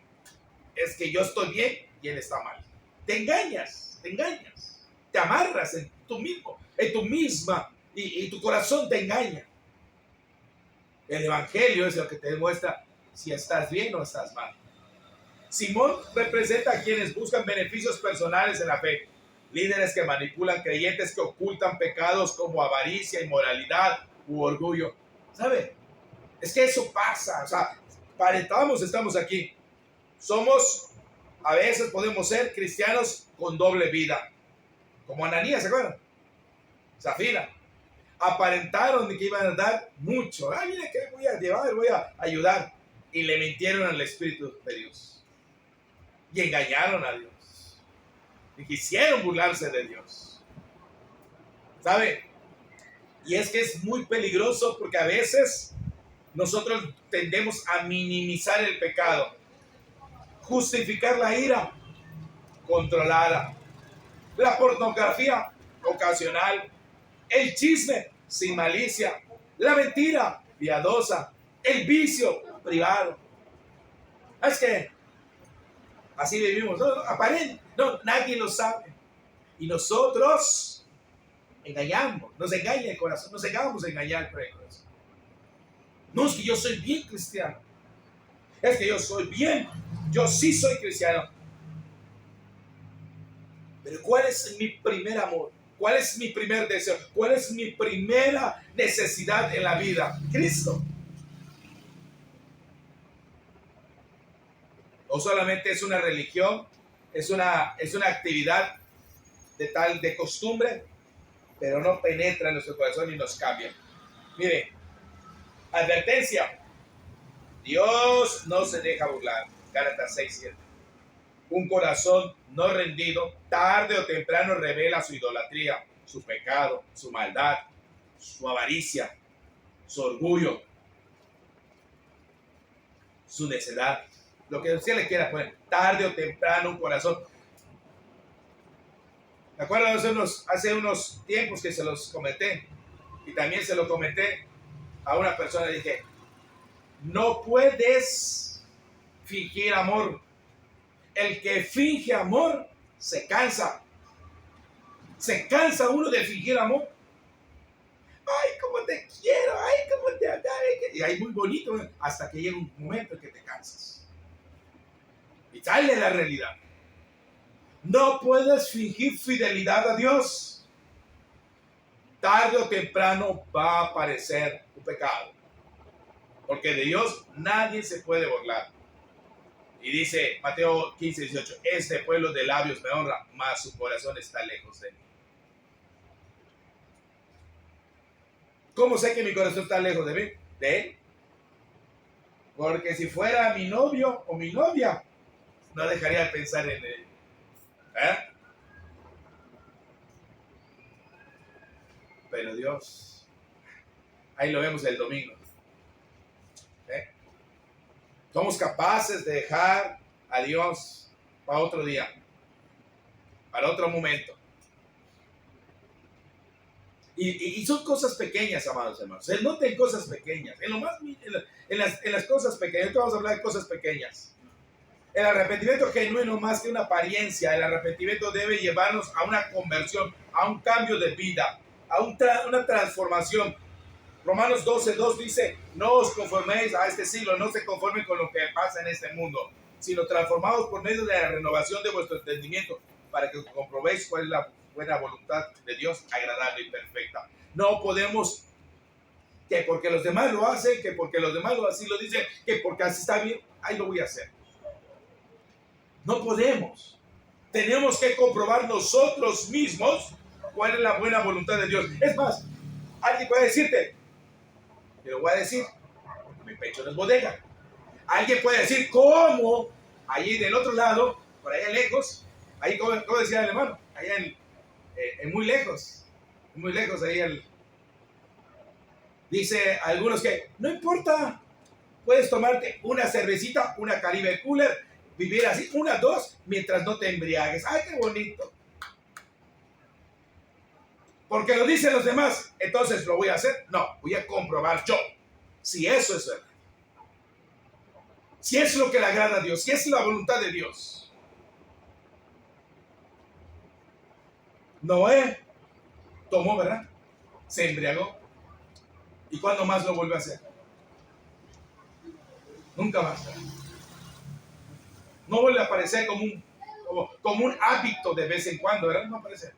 yo estoy bien y él está mal. Te engañas. Te amarras en tú mismo, en tu misma, y tu corazón te engaña. El evangelio es lo que te demuestra si estás bien o estás mal. Simón representa a quienes buscan beneficios personales en la fe, líderes que manipulan creyentes que ocultan pecados como avaricia, inmoralidad u orgullo. ¿Sabe? Es que eso pasa, o sea, estamos aquí. A veces podemos ser cristianos con doble vida, como Ananías, ¿se acuerdan? Zafira. Aparentaron que iban a dar mucho. Mira que voy a llevar, voy a ayudar. Y le mintieron al Espíritu de Dios. Y engañaron a Dios. Y quisieron burlarse de Dios. ¿Sabe? Y es que es muy peligroso porque a veces nosotros tendemos a minimizar el pecado, justificar la ira controlada, la pornografía ocasional, el chisme sin malicia, la mentira piadosa, el vicio privado. Es que así vivimos, nadie lo sabe. Y nosotros engañamos, nos engaña el corazón, nos dejamos engañar por el corazón. No, es que yo soy bien cristiano. Es que yo soy bien, yo sí soy cristiano. Pero ¿cuál es mi primer amor? ¿Cuál es mi primer deseo? ¿Cuál es mi primera necesidad en la vida? Cristo. O solamente es una religión, es una actividad de costumbre, pero no penetra en nuestro corazón y nos cambia. Mire, advertencia. Dios no se deja burlar. Gálatas 6:7. Un corazón no rendido, tarde o temprano revela su idolatría, su pecado, su maldad, su avaricia, su orgullo, su necedad. Lo que usted le quiera poner, tarde o temprano un corazón. Me acuerdo hace unos tiempos que se los comenté, y también se lo comenté a una persona. Le dije, no puedes fingir amor. El que finge amor se cansa. Se cansa uno de fingir amor. Ay, cómo te quiero, ay, cómo te adoro. Y ahí muy bonito, hasta que llega un momento en que te cansas. Y sale la realidad. No puedes fingir fidelidad a Dios. Tarde o temprano va a aparecer tu pecado. Porque de Dios nadie se puede burlar. Y dice Mateo 15:18, este pueblo de labios me honra, mas su corazón está lejos de mí. ¿Cómo sé que mi corazón está lejos de mí? De él. Porque si fuera mi novio o mi novia, no dejaría de pensar en él. Pero Dios, ahí lo vemos el domingo. Somos capaces de dejar a Dios para otro día, para otro momento. Y son cosas pequeñas, amados hermanos. Noten cosas pequeñas. En las cosas pequeñas. Vamos a hablar de cosas pequeñas. El arrepentimiento genuino más que una apariencia, el arrepentimiento debe llevarnos a una conversión, a un cambio de vida, a una transformación. Romanos 12:2 dice, no os conforméis a este siglo, no se conformen con lo que pasa en este mundo, sino transformados por medio de la renovación de vuestro entendimiento, para que comprobéis cuál es la buena voluntad de Dios, agradable y perfecta. No podemos, que porque los demás lo hacen, que porque los demás así lo dicen, que porque así está bien, ahí lo voy a hacer. No podemos. Tenemos que comprobar nosotros mismos cuál es la buena voluntad de Dios. Es más, alguien puede decirte, te lo voy a decir, mi pecho no es bodega. Alguien puede decir, ¿cómo? Allí del otro lado, por allá lejos, ahí, ¿cómo decía el hermano? Allá en muy lejos, ahí dice algunos que, no importa, puedes tomarte una cervecita, una Caribe Cooler, vivir así, 1, 2, mientras no te embriagues. ¡Ay, qué bonito! Porque lo dicen los demás, entonces lo voy a hacer. No, voy a comprobar yo si eso es verdad. Si es lo que le agrada a Dios, si es la voluntad de Dios. Noé tomó, ¿verdad? Se embriagó. ¿Y cuándo más lo volvió a hacer? Nunca más, ¿verdad? No vuelve a aparecer como un hábito de vez en cuando, ¿verdad? No aparece.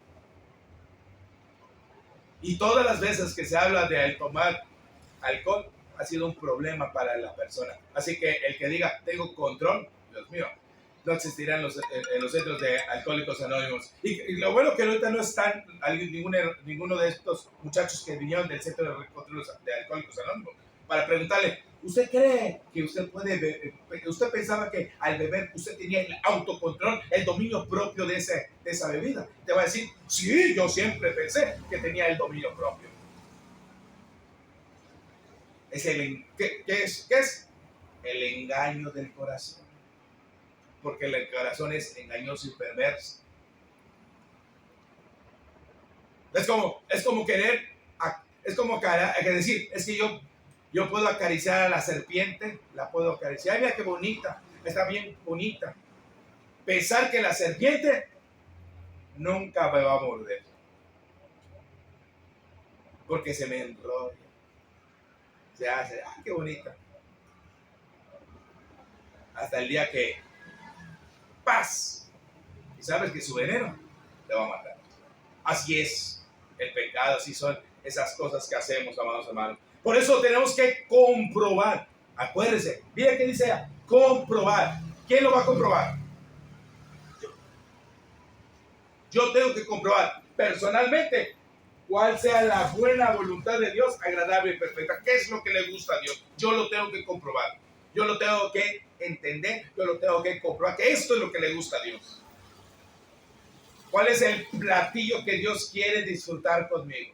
Y todas las veces que se habla de tomar alcohol, ha sido un problema para la persona. Así que el que diga, tengo control, Dios mío, no existirán en los centros de Alcohólicos Anónimos. Y lo bueno que ahorita no están ninguno de estos muchachos que vinieron del centro de Alcohólicos Anónimos para preguntarle, ¿usted cree que usted puede beber? ¿Usted pensaba que al beber usted tenía el autocontrol, el dominio propio de esa bebida? Te va a decir, sí, yo siempre pensé que tenía el dominio propio. ¿Qué es? El engaño del corazón. Porque el corazón es engañoso y perverso. Es como querer, es como decir, es que yo puedo acariciar a la serpiente, la puedo acariciar. Mira qué bonita, está bien bonita. Pensar que la serpiente nunca me va a morder. Porque se me enrolla. Se hace, qué bonita. Hasta el día que paz. Y sabes que su veneno te va a matar. Así es el pecado, así son esas cosas que hacemos, amados hermanos. Por eso tenemos que comprobar. Acuérdense, mira que dice comprobar. ¿Quién lo va a comprobar? Yo tengo que comprobar personalmente cuál sea la buena voluntad de Dios, agradable y perfecta. ¿Qué es lo que le gusta a Dios? Yo lo tengo que comprobar. Yo lo tengo que entender, yo lo tengo que comprobar, que esto es lo que le gusta a Dios. ¿Cuál es el platillo que Dios quiere disfrutar conmigo?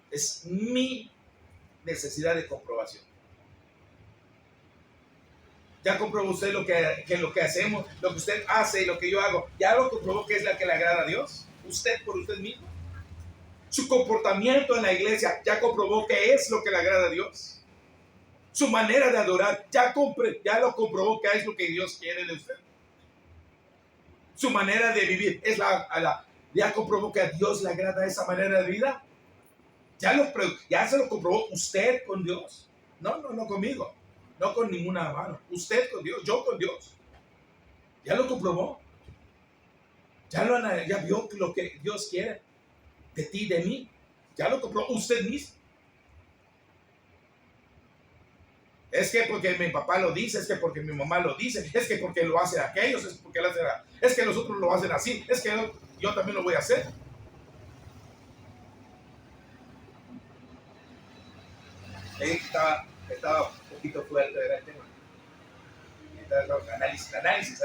Es mi necesidad de comprobación. Ya comprobó usted lo que hacemos, lo que usted hace y lo que yo hago. ¿Ya lo comprobó que es la que le agrada a Dios? ¿Usted por usted mismo? Su comportamiento en la iglesia ya comprobó que es lo que le agrada a Dios. Su manera de adorar ya lo comprobó que es lo que Dios quiere de usted. Su manera de vivir ya comprobó que a Dios le agrada esa manera de vida. Ya se lo comprobó usted con Dios. No conmigo. No con ninguna mano. Usted con Dios, yo con Dios. Ya lo comprobó. Ya vio lo que Dios quiere de ti, de mí. Ya lo comprobó usted mismo. Es que porque mi papá lo dice, es que porque mi mamá lo dice, es que porque lo hacen aquellos, es que los otros lo hacen así, es que yo también lo voy a hacer. Estaba un poquito fuerte, ¿verdad? El tema. Análisis.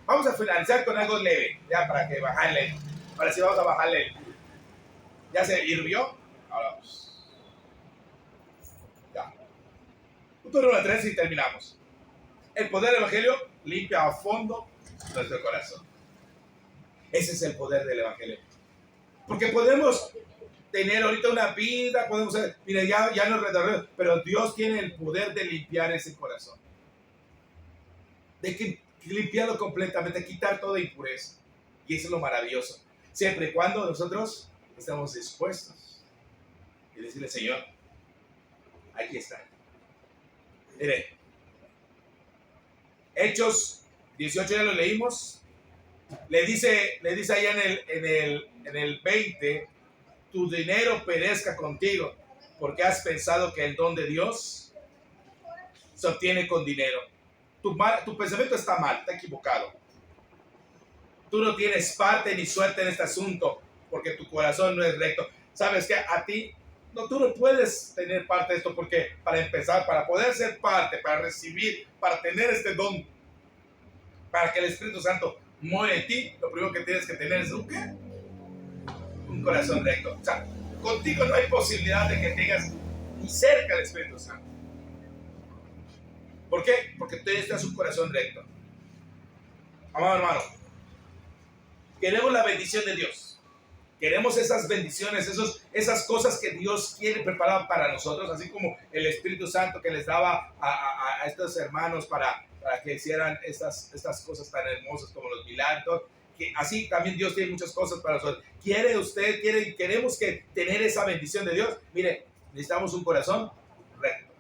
Vamos a finalizar con algo leve, ya para que bajarle. Ahora sí vamos a bajarle. Ya se hirvió. Ahora vamos. Ya. Punto número 3 y terminamos. El poder del evangelio limpia a fondo nuestro corazón. Ese es el poder del evangelio. Porque podemos tener ahorita una vida, podemos ser, mira, ya nos retornamos, pero Dios tiene el poder de limpiar ese corazón. de que limpiarlo completamente, quitar toda impureza. Y eso es lo maravilloso. Siempre y cuando nosotros estamos dispuestos y decirle, Señor, aquí está. Mire, Hechos 18 ya lo leímos. Le dice allá en el 20, tu dinero perezca contigo, porque has pensado que el don de Dios se obtiene con dinero. Tu pensamiento está mal, está equivocado. Tú no tienes parte ni suerte en este asunto, porque tu corazón no es recto. ¿Sabes qué? A ti, no, tú no puedes tener parte de esto, porque para empezar, para poder ser parte, para recibir, para tener este don, para que el Espíritu Santo more en ti, lo primero que tienes que tener es ¿un qué? Un corazón recto. O sea, contigo no hay posibilidad de que tengas ni cerca el Espíritu Santo. ¿Por qué? Porque tú necesitas un corazón recto. Amado hermano, queremos la bendición de Dios. Queremos esas bendiciones, esas cosas que Dios quiere preparar para nosotros, así como el Espíritu Santo que les daba a estos hermanos para que hicieran estas cosas tan hermosas como los milagros. Que así también Dios tiene muchas cosas para nosotros. Queremos tener esa bendición de Dios. Mire, necesitamos un corazón recto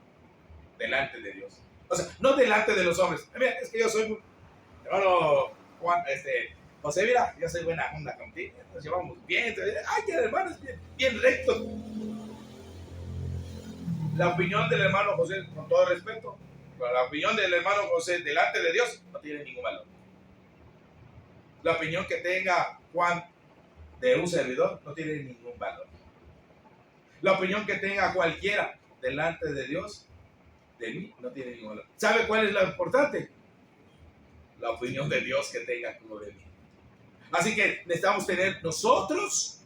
delante de Dios. O sea, no delante de los hombres. Mira, es que yo soy, hermano Juan, José, mira, yo soy buena onda contigo, nos llevamos bien. Ay, que el hermano es bien recto. La opinión del hermano José, con todo respeto, la opinión del hermano José delante de Dios no tiene ningún valor. La opinión que tenga Juan de un servidor no tiene ningún valor. La opinión que tenga cualquiera delante de Dios, de mí, no tiene ningún valor. ¿Sabe cuál es lo importante? La opinión de Dios que tenga como de mí. Así que necesitamos tener nosotros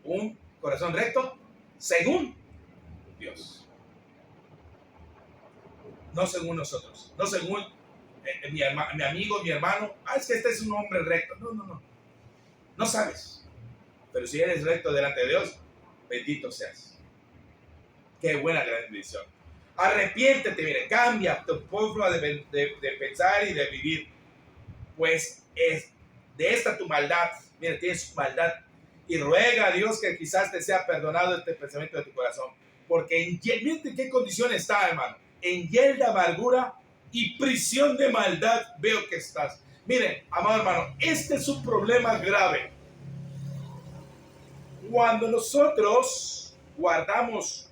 un corazón recto según Dios. No según nosotros. No según mi amigo, mi hermano. Es que este es un hombre recto. No. No sabes. Pero si eres recto delante de Dios, bendito seas. Qué buena gran bendición. Arrepiéntete, mire, cambia tu forma de pensar y de vivir. Pues es de esta tu maldad, mira, tienes maldad, y ruega a Dios que quizás te sea perdonado este pensamiento de tu corazón, porque mire en qué condición está, hermano, en hiel de amargura y prisión de maldad veo que estás. Mire, amado hermano, este es un problema grave. Cuando nosotros guardamos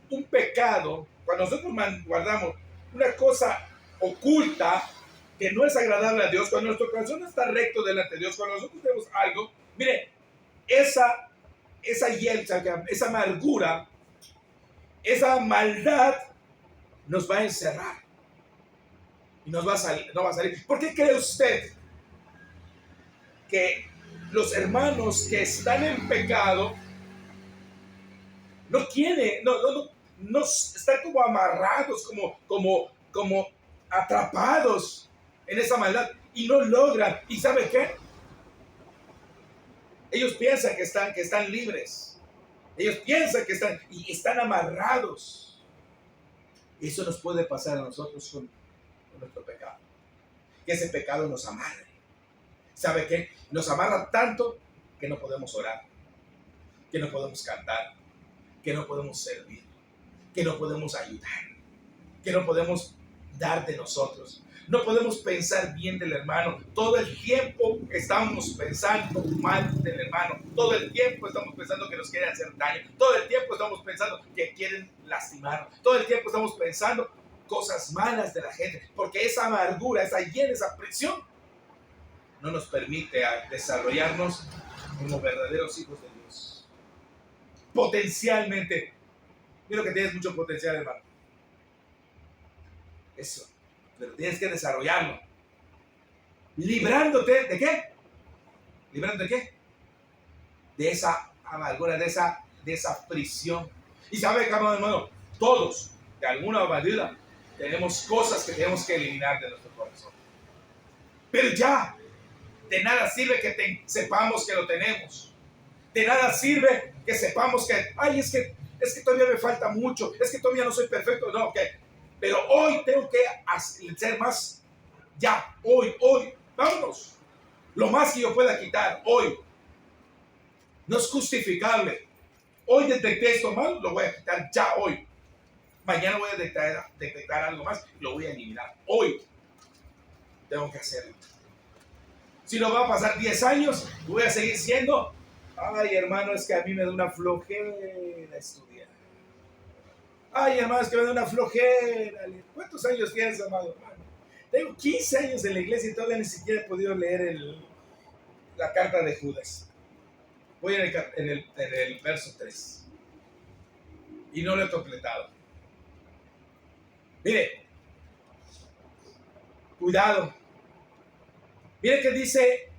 un pecado, cuando nosotros guardamos una cosa oculta que no es agradable a Dios, cuando nuestro corazón no está recto delante de Dios, cuando nosotros tenemos algo, mire, esa hiel, esa amargura, esa maldad nos va a encerrar y no va a salir. ¿Por qué cree usted que los hermanos que están en pecado no están como amarrados, como atrapados en esa maldad y no logran? ¿Y sabe qué? Ellos piensan que están libres. Ellos piensan que están amarrados. Eso nos puede pasar a nosotros con nuestro pecado. Que ese pecado nos amarre. ¿Sabe qué? Nos amarra tanto que no podemos orar, que no podemos cantar, que no podemos servir, que no podemos ayudar, que no podemos dar de nosotros. No podemos pensar bien del hermano. Todo el tiempo estamos pensando mal del hermano. Todo el tiempo estamos pensando que nos quieren hacer daño. Todo el tiempo estamos pensando que quieren lastimarnos. Todo el tiempo estamos pensando cosas malas de la gente. Porque esa amargura, esa hiel, esa prisión no nos permite desarrollarnos como verdaderos hijos de Dios. Potencialmente. Mira que tienes mucho potencial, hermano. Eso. Pero tienes que desarrollarlo. Librándote ¿de qué? ¿Librándote de qué? De esa amargura, de esa prisión. Y sabe, hermano, todos, de alguna manera, tenemos cosas que tenemos que eliminar de nuestro corazón. Pero ya, de nada sirve que sepamos que lo tenemos. De nada sirve que sepamos que, es que todavía me falta mucho, es que todavía no soy perfecto. No, ok. Pero hoy tengo que ser más Ya, hoy, vámonos. Lo más que yo pueda quitar, hoy. No es justificable. Hoy detecté esto mal, lo voy a quitar ya hoy. Mañana voy a detectar algo más, lo voy a eliminar. Hoy tengo que hacerlo. Si no va a pasar 10 años, voy a seguir siendo. Ay, hermano, es que a mí me da una flojera estudiar. Ay, hermano, es que me da una flojera. ¿Cuántos años tienes, amado hermano? Tengo 15 años en la iglesia y todavía ni siquiera he podido leer la carta de Judas. Voy en el verso 3. Y no lo he completado. Mire, cuidado. Mire que dice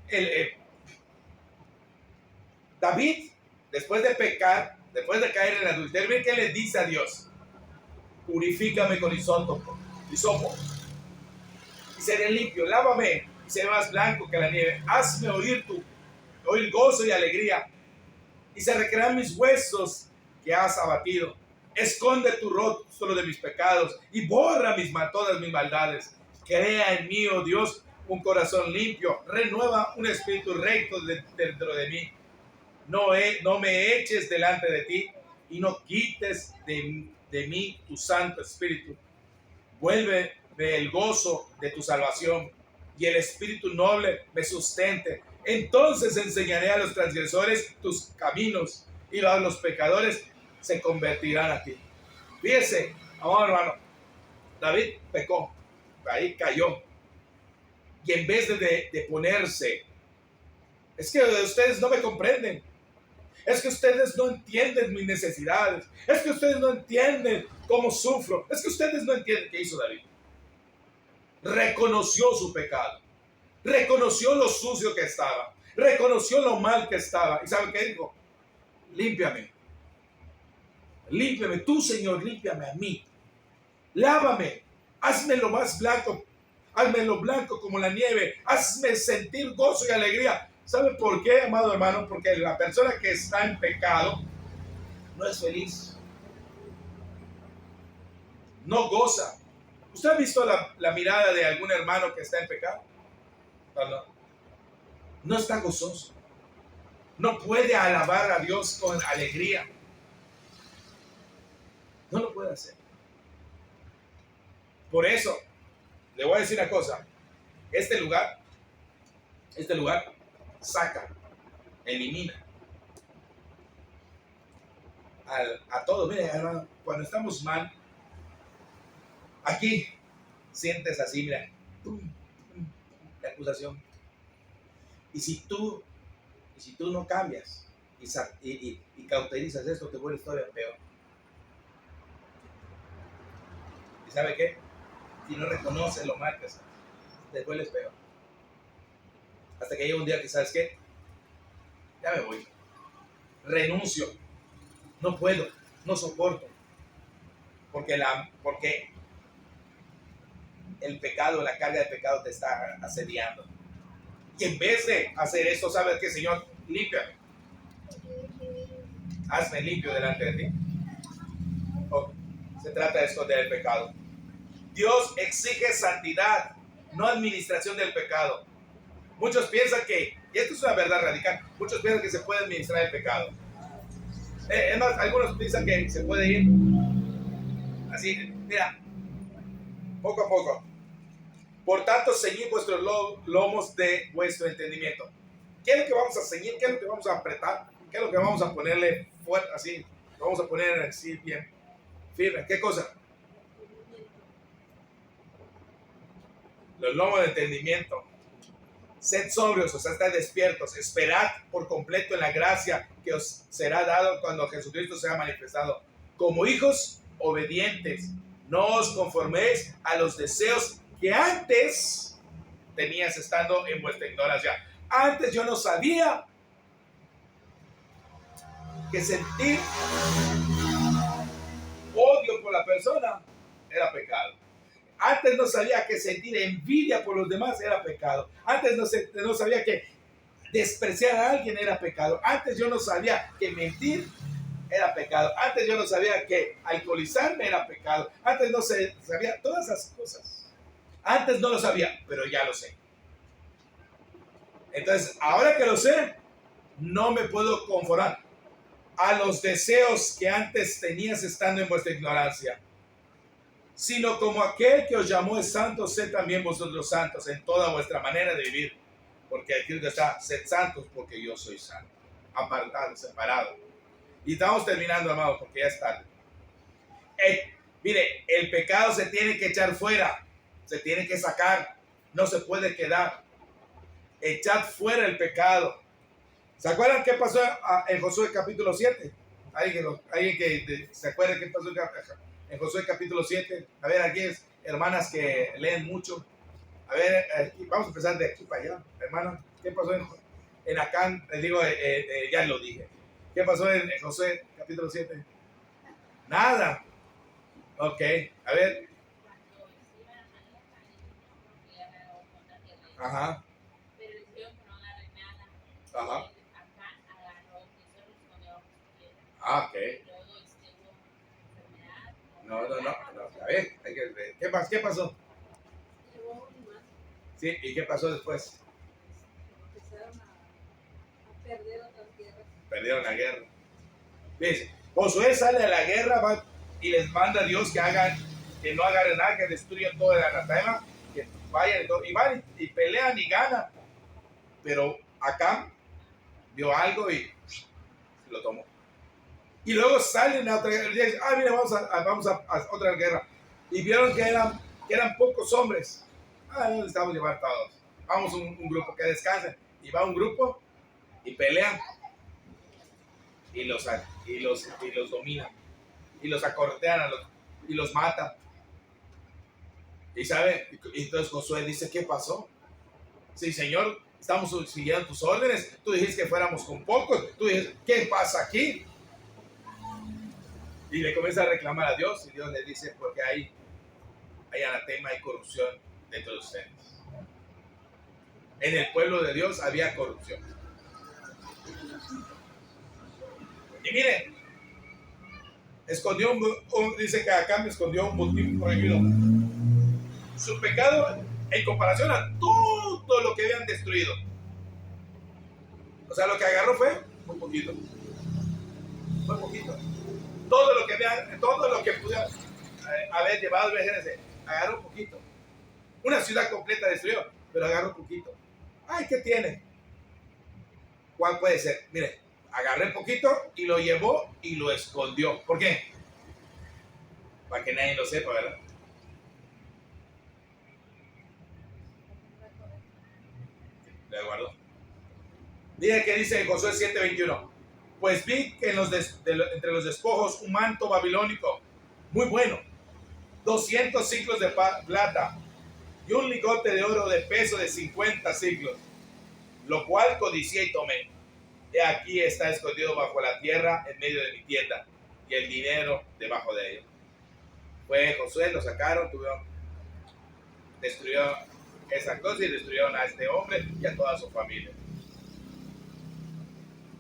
David, después de pecar, después de caer en adulterio, mire que le dice a Dios: purifícame con hisopo, y seré limpio, lávame y seré más blanco que la nieve. Hazme oír gozo y alegría, y se recrearán mis huesos que has abatido. Esconde tu rostro de mis pecados y borra todas mis maldades. Crea en mí, oh Dios, un corazón limpio. Renueva un espíritu recto dentro de mí. No me eches delante de ti y no quites de mí tu Santo Espíritu. Vuélveme el gozo de tu salvación y el espíritu noble me sustente. Entonces enseñaré a los transgresores tus caminos y a los pecadores se convertirán a ti. Fíjese, amado hermano, David pecó, ahí cayó. Y en vez de ponerse, es que ustedes no me comprenden, es que ustedes no entienden mis necesidades, es que ustedes no entienden cómo sufro, es que ustedes no entienden qué hizo David. Reconoció su pecado, reconoció lo sucio que estaba, reconoció lo mal que estaba. ¿Y sabe qué dijo? Límpiame, límpiame, tú, Señor, límpiame a mí, lávame, hazme lo más blanco, hazme lo blanco como la nieve, hazme sentir gozo y alegría. ¿Sabe por qué, amado hermano? Porque la persona que está en pecado no es feliz, no goza. ¿Usted ha visto la mirada de algún hermano que está en pecado? No está gozoso, no puede alabar a Dios con alegría, no lo puede hacer. Por eso le voy a decir una cosa: este lugar saca, elimina a todo. Mire, hermano, cuando estamos mal, aquí sientes así, mira, la acusación. Y si tú no cambias y cauterizas esto, te vuelves todavía peor. ¿Y sabe qué? Si no reconoces lo mal que haces, te vuelves peor. Hasta que llega un día que, ¿sabes qué? Ya me voy. Renuncio. No puedo. No soporto. Porque el pecado, la carga de pecado te está asediando. Y en vez de hacer esto, ¿sabes qué, Señor? Límpiame. Hazme limpio delante de ti. Se trata de esconder el pecado. Dios exige santidad, no administración del pecado. Muchos piensan que, y esto es una verdad radical, muchos piensan que se puede administrar el pecado. Es más, algunos piensan que se puede ir así, mira, poco a poco. Por tanto, ceñid vuestros lomos de vuestro entendimiento. ¿Qué es lo que vamos a ceñir? ¿Qué es lo que vamos a apretar? ¿Qué es lo que vamos a ponerle fuerte así? Vamos a poner así bien firme. ¿Qué cosa? Los lomos de entendimiento. Sed sobrios, o sea, estad despiertos. Esperad por completo en la gracia que os será dado cuando Jesucristo sea manifestado. Como hijos obedientes, no os conforméis a los deseos que antes tenías estando en vuestra ignorancia. Antes yo no sabía que sentir odio por la persona era pecado. Antes no sabía que sentir envidia por los demás era pecado. Antes no sabía que despreciar a alguien era pecado. Antes yo no sabía que mentir era pecado. Antes yo no sabía que alcoholizarme era pecado. Antes no sabía todas esas cosas. Antes no lo sabía, pero ya lo sé. Entonces, ahora que lo sé, no me puedo conformar a los deseos que antes tenías estando en vuestra ignorancia, sino como aquel que os llamó es santo, sed también vosotros santos en toda vuestra manera de vivir, porque aquí está, sed santos porque yo soy santo, apartado, separado. Y estamos terminando, amados, porque ya es tarde. Mire, el pecado se tiene que echar fuera, se tiene que sacar, no se puede quedar. Echad fuera el pecado. ¿Se acuerdan qué pasó en Josué capítulo 7? ¿Alguien que se acuerda qué pasó en Josué capítulo 7? A ver, aquí es hermanas que leen mucho. A ver, vamos a empezar de aquí para allá, hermanas. ¿Qué pasó en Acán? Ya lo dije. ¿Qué pasó en Josué capítulo 7? Nada. Ok, a ver. Ajá. Ajá. Ah, ok. No. A ver, hay que ver. ¿Qué pasó? Sí, ¿y qué pasó después? Empezaron a perder otras tierras. Perdieron la guerra. Dice, Josué sale a la guerra y les manda a Dios que no agarren nada, que destruyan todo el anatema, que vayan y van y pelean y ganan. Pero acá vio algo y lo tomó. Y luego salen a otra guerra y dicen, mira, vamos a otra guerra. Y vieron que eran pocos hombres. No necesitamos llevar todos. Vamos un grupo que descansen. Y va un grupo y pelean. Y los dominan. Y los acortean y los matan. Y sabe, entonces Josué dice, ¿qué pasó? Sí, Señor, estamos siguiendo tus órdenes. Tú dijiste que fuéramos con pocos. Tú dijiste, ¿qué pasa aquí? Y le comienza a reclamar a Dios. Y Dios le dice, porque hay anatema, hay corrupción dentro de ustedes. En el pueblo de Dios había corrupción. Y miren, dice que acá me escondió un botín prohibido. Su pecado en comparación a todo lo que habían destruido. O sea, lo que agarró fue muy poquito. Muy poquito. Todo lo que pudieron haber llevado, agarró un poquito. Una ciudad completa destruyó, pero agarró un poquito. Ay, ¿qué tiene? ¿Cuál puede ser? Mire, agarré un poquito y lo llevó y lo escondió. ¿Por qué? Para que nadie lo sepa, ¿verdad? Le guardó. Mire que dice en Josué 7:21. Pues vi que entre los despojos un manto babilónico muy bueno, 200 ciclos de plata y un lingote de oro de peso de 50 ciclos, lo cual codicié y tomé. He aquí está escondido bajo la tierra en medio de mi tienda y el dinero debajo de ella. Fue Josué, lo sacaron, destruyó esa cosa y destruyeron a este hombre y a toda su familia.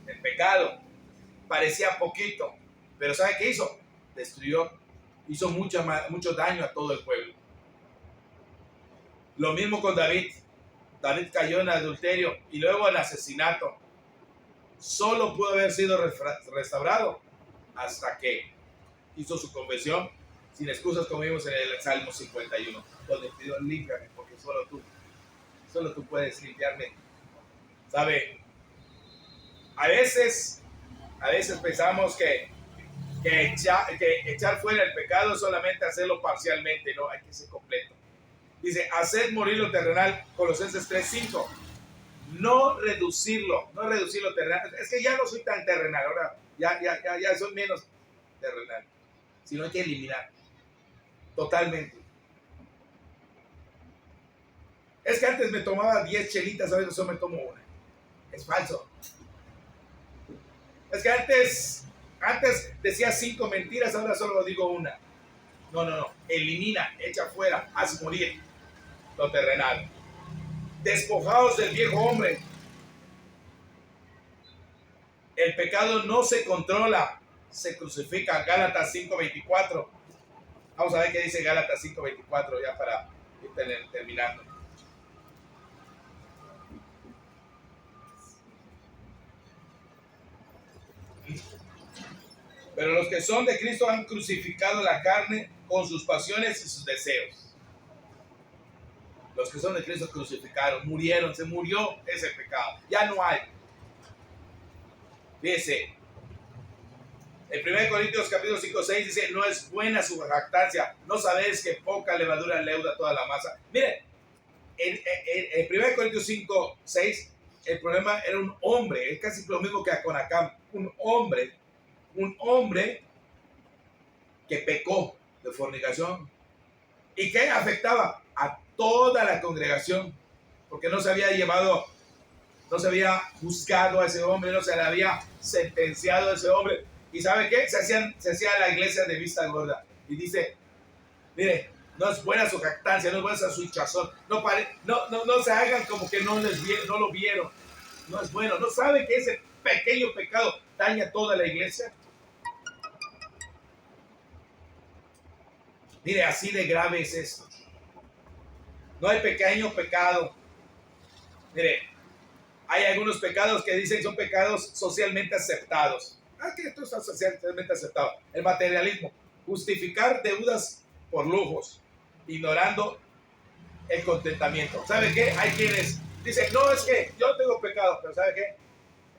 El pecado parecía poquito, pero ¿sabe qué hizo? Hizo mucho daño a todo el pueblo. Lo mismo con David. David cayó en adulterio y luego en asesinato. Solo pudo haber sido restaurado hasta que hizo su confesión sin excusas, como vimos en el Salmo 51, donde pidió límpiame, porque solo tú puedes limpiarme. ¿Sabe? A veces pensamos que echar fuera el pecado es solamente hacerlo parcialmente, no, hay que ser completo. Dice, haced morir lo terrenal, Colosenses 3:5. No reducirlo terrenal. Es que ya no soy tan terrenal, ahora ya soy menos terrenal. Sino hay que eliminar totalmente. Es que antes me tomaba 10 chelitas, ahora solo me tomo una. Es falso. Es que antes decía 5 mentiras, ahora solo digo una. No. Elimina, echa fuera, haz morir lo terrenal. Despojaos del viejo hombre. El pecado no se controla, se crucifica. Gálatas 5:24. Vamos a ver qué dice Gálatas 5:24 ya para terminando. Pero los que son de Cristo han crucificado la carne con sus pasiones y sus deseos. Los que son de Cristo crucificaron, murieron, se murió ese pecado. Ya no hay. Fíjese, en 1 Corintios capítulo 5, 6 dice, no es buena su jactancia, no sabéis que poca levadura leuda toda la masa. Miren, en 1 Corintios 5, 6, el problema era un hombre, es casi lo mismo que a Conacam, un hombre que pecó de fornicación y que afectaba a toda la congregación, porque no se había llevado, no se había juzgado a ese hombre, no se le había sentenciado a ese hombre. ¿Y sabe qué? Se hacía la iglesia de vista gorda. Y dice, mire, no es buena su jactancia, no es buena su hinchazón. No se hagan como que no lo vieron. No es bueno. ¿No sabe que ese pequeño pecado daña toda la iglesia? Mire, así de grave es esto. No hay pequeño pecado. Mire, hay algunos pecados que dicen son pecados socialmente aceptados. Que esto está socialmente aceptado. El materialismo, justificar deudas por lujos, ignorando el contentamiento. ¿Sabe qué? Hay quienes dicen, no, es que yo tengo pecado, pero ¿sabe qué?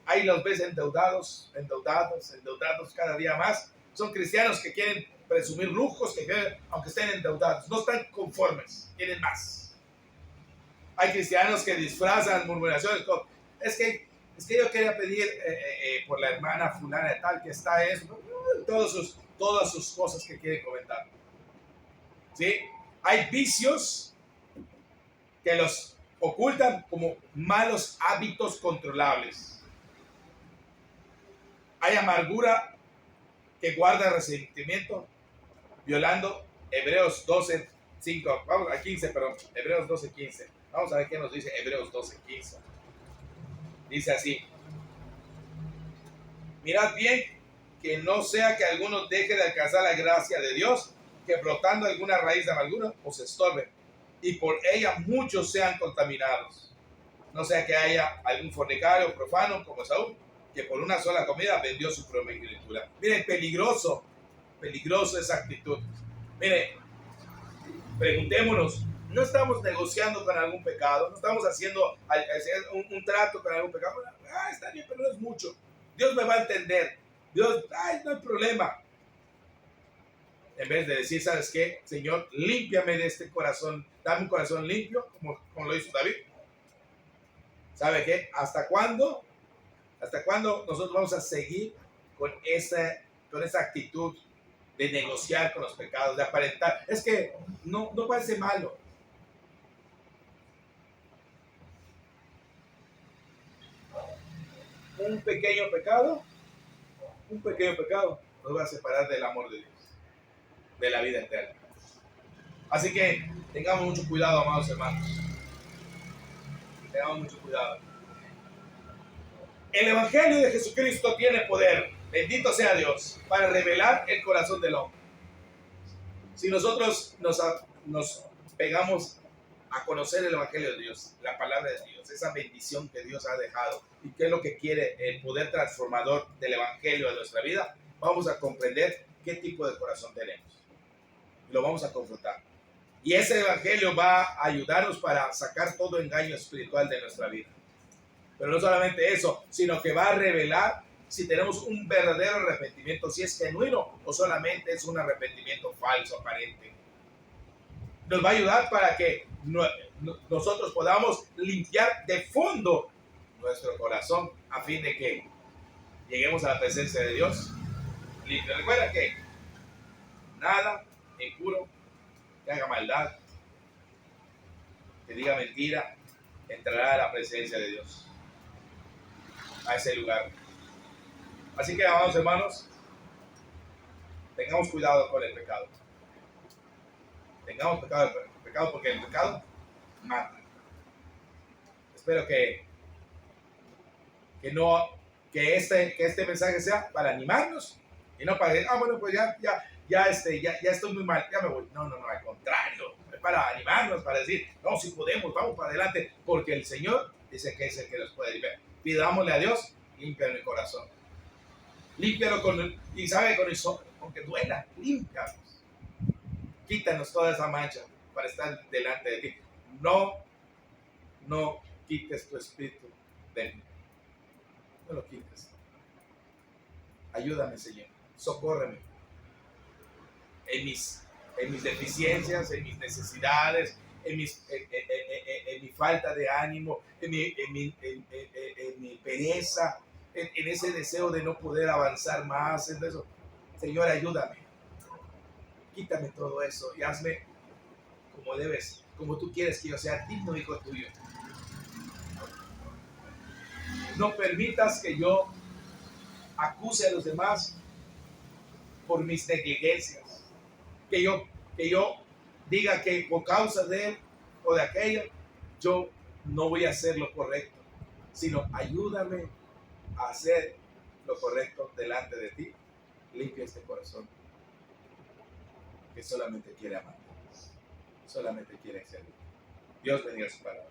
Ahí los ves endeudados cada día más. Son cristianos que quieren presumir lujos, que quieren, aunque estén endeudados, no están conformes, quieren más. Hay cristianos que disfrazan murmuraciones con, es que yo quería pedir por la hermana fulana de tal que está eso, ¿no? Todas sus cosas que quieren comentar. ¿Sí? Hay vicios que los ocultan como malos hábitos controlables. Hay amargura que guarda resentimiento, violando Hebreos 12, 5, vamos a 15, perdón, Hebreos 12, 15. Vamos a ver qué nos dice Hebreos 12, 15. Dice así, mirad bien que no sea que alguno deje de alcanzar la gracia de Dios, que brotando alguna raíz de amargura os estorbe, y por ella muchos sean contaminados. No sea que haya algún fornicario profano como Saúl, que por una sola comida vendió su primogenitura. Miren, peligroso esa actitud. Miren, preguntémonos, ¿no estamos negociando con algún pecado? ¿No estamos haciendo un trato con algún pecado? Está bien, pero no es mucho. Dios me va a entender. Dios, no hay problema. En vez de decir, ¿sabes qué? Señor, límpiame de este corazón. Dame un corazón limpio, como lo hizo David. ¿Sabe qué? ¿Hasta cuándo? ¿Hasta cuándo nosotros vamos a seguir con esa actitud de negociar con los pecados, de aparentar? Es que no parece malo. Un pequeño pecado nos va a separar del amor de Dios, de la vida eterna. Así que tengamos mucho cuidado, amados hermanos. Tengamos mucho cuidado. El Evangelio de Jesucristo tiene poder, bendito sea Dios, para revelar el corazón del hombre. Si nosotros nos pegamos a conocer el Evangelio de Dios, la palabra de Dios, esa bendición que Dios ha dejado y qué es lo que quiere el poder transformador del Evangelio de nuestra vida, vamos a comprender qué tipo de corazón tenemos. Lo vamos a confrontar. Y ese Evangelio va a ayudarnos para sacar todo engaño espiritual de nuestra vida. Pero no solamente eso, sino que va a revelar si tenemos un verdadero arrepentimiento, si es genuino o solamente es un arrepentimiento falso, aparente. Nos va a ayudar para que nosotros podamos limpiar de fondo nuestro corazón a fin de que lleguemos a la presencia de Dios limpio. Recuerda que nada impuro, que haga maldad, que diga mentira, entrará a la presencia de Dios, a ese lugar. Así que, amados hermanos, tengamos cuidado con el pecado. Tengamos pecado porque el pecado mata. Espero que este mensaje sea para animarnos y no para decir, bueno, pues ya estoy muy mal, ya me voy. No, al contrario. para animarnos, para decir, no, si podemos, vamos para adelante, porque el Señor dice que es el que nos puede limpiar. Pidámosle a Dios, límpialo el corazón. Límpialo y sabe, con eso, aunque duela, límpianos. Quítanos toda esa mancha para estar delante de ti. No quites tu espíritu de mí. No lo quites. Ayúdame, Señor. Socórreme en mis deficiencias, en mis necesidades, en mi falta de ánimo, en mi pereza, en ese deseo de no poder avanzar más. En eso. Señor, ayúdame. Quítame todo eso y hazme como debes, como tú quieres que yo sea, digno hijo tuyo. No permitas que yo acuse a los demás por mis negligencias. Que yo diga que por causa de él o de aquello, yo no voy a hacer lo correcto, sino ayúdame a hacer lo correcto delante de ti. Limpia este corazón que solamente quiere amar, solamente quiere servir. Dios bendiga su palabra.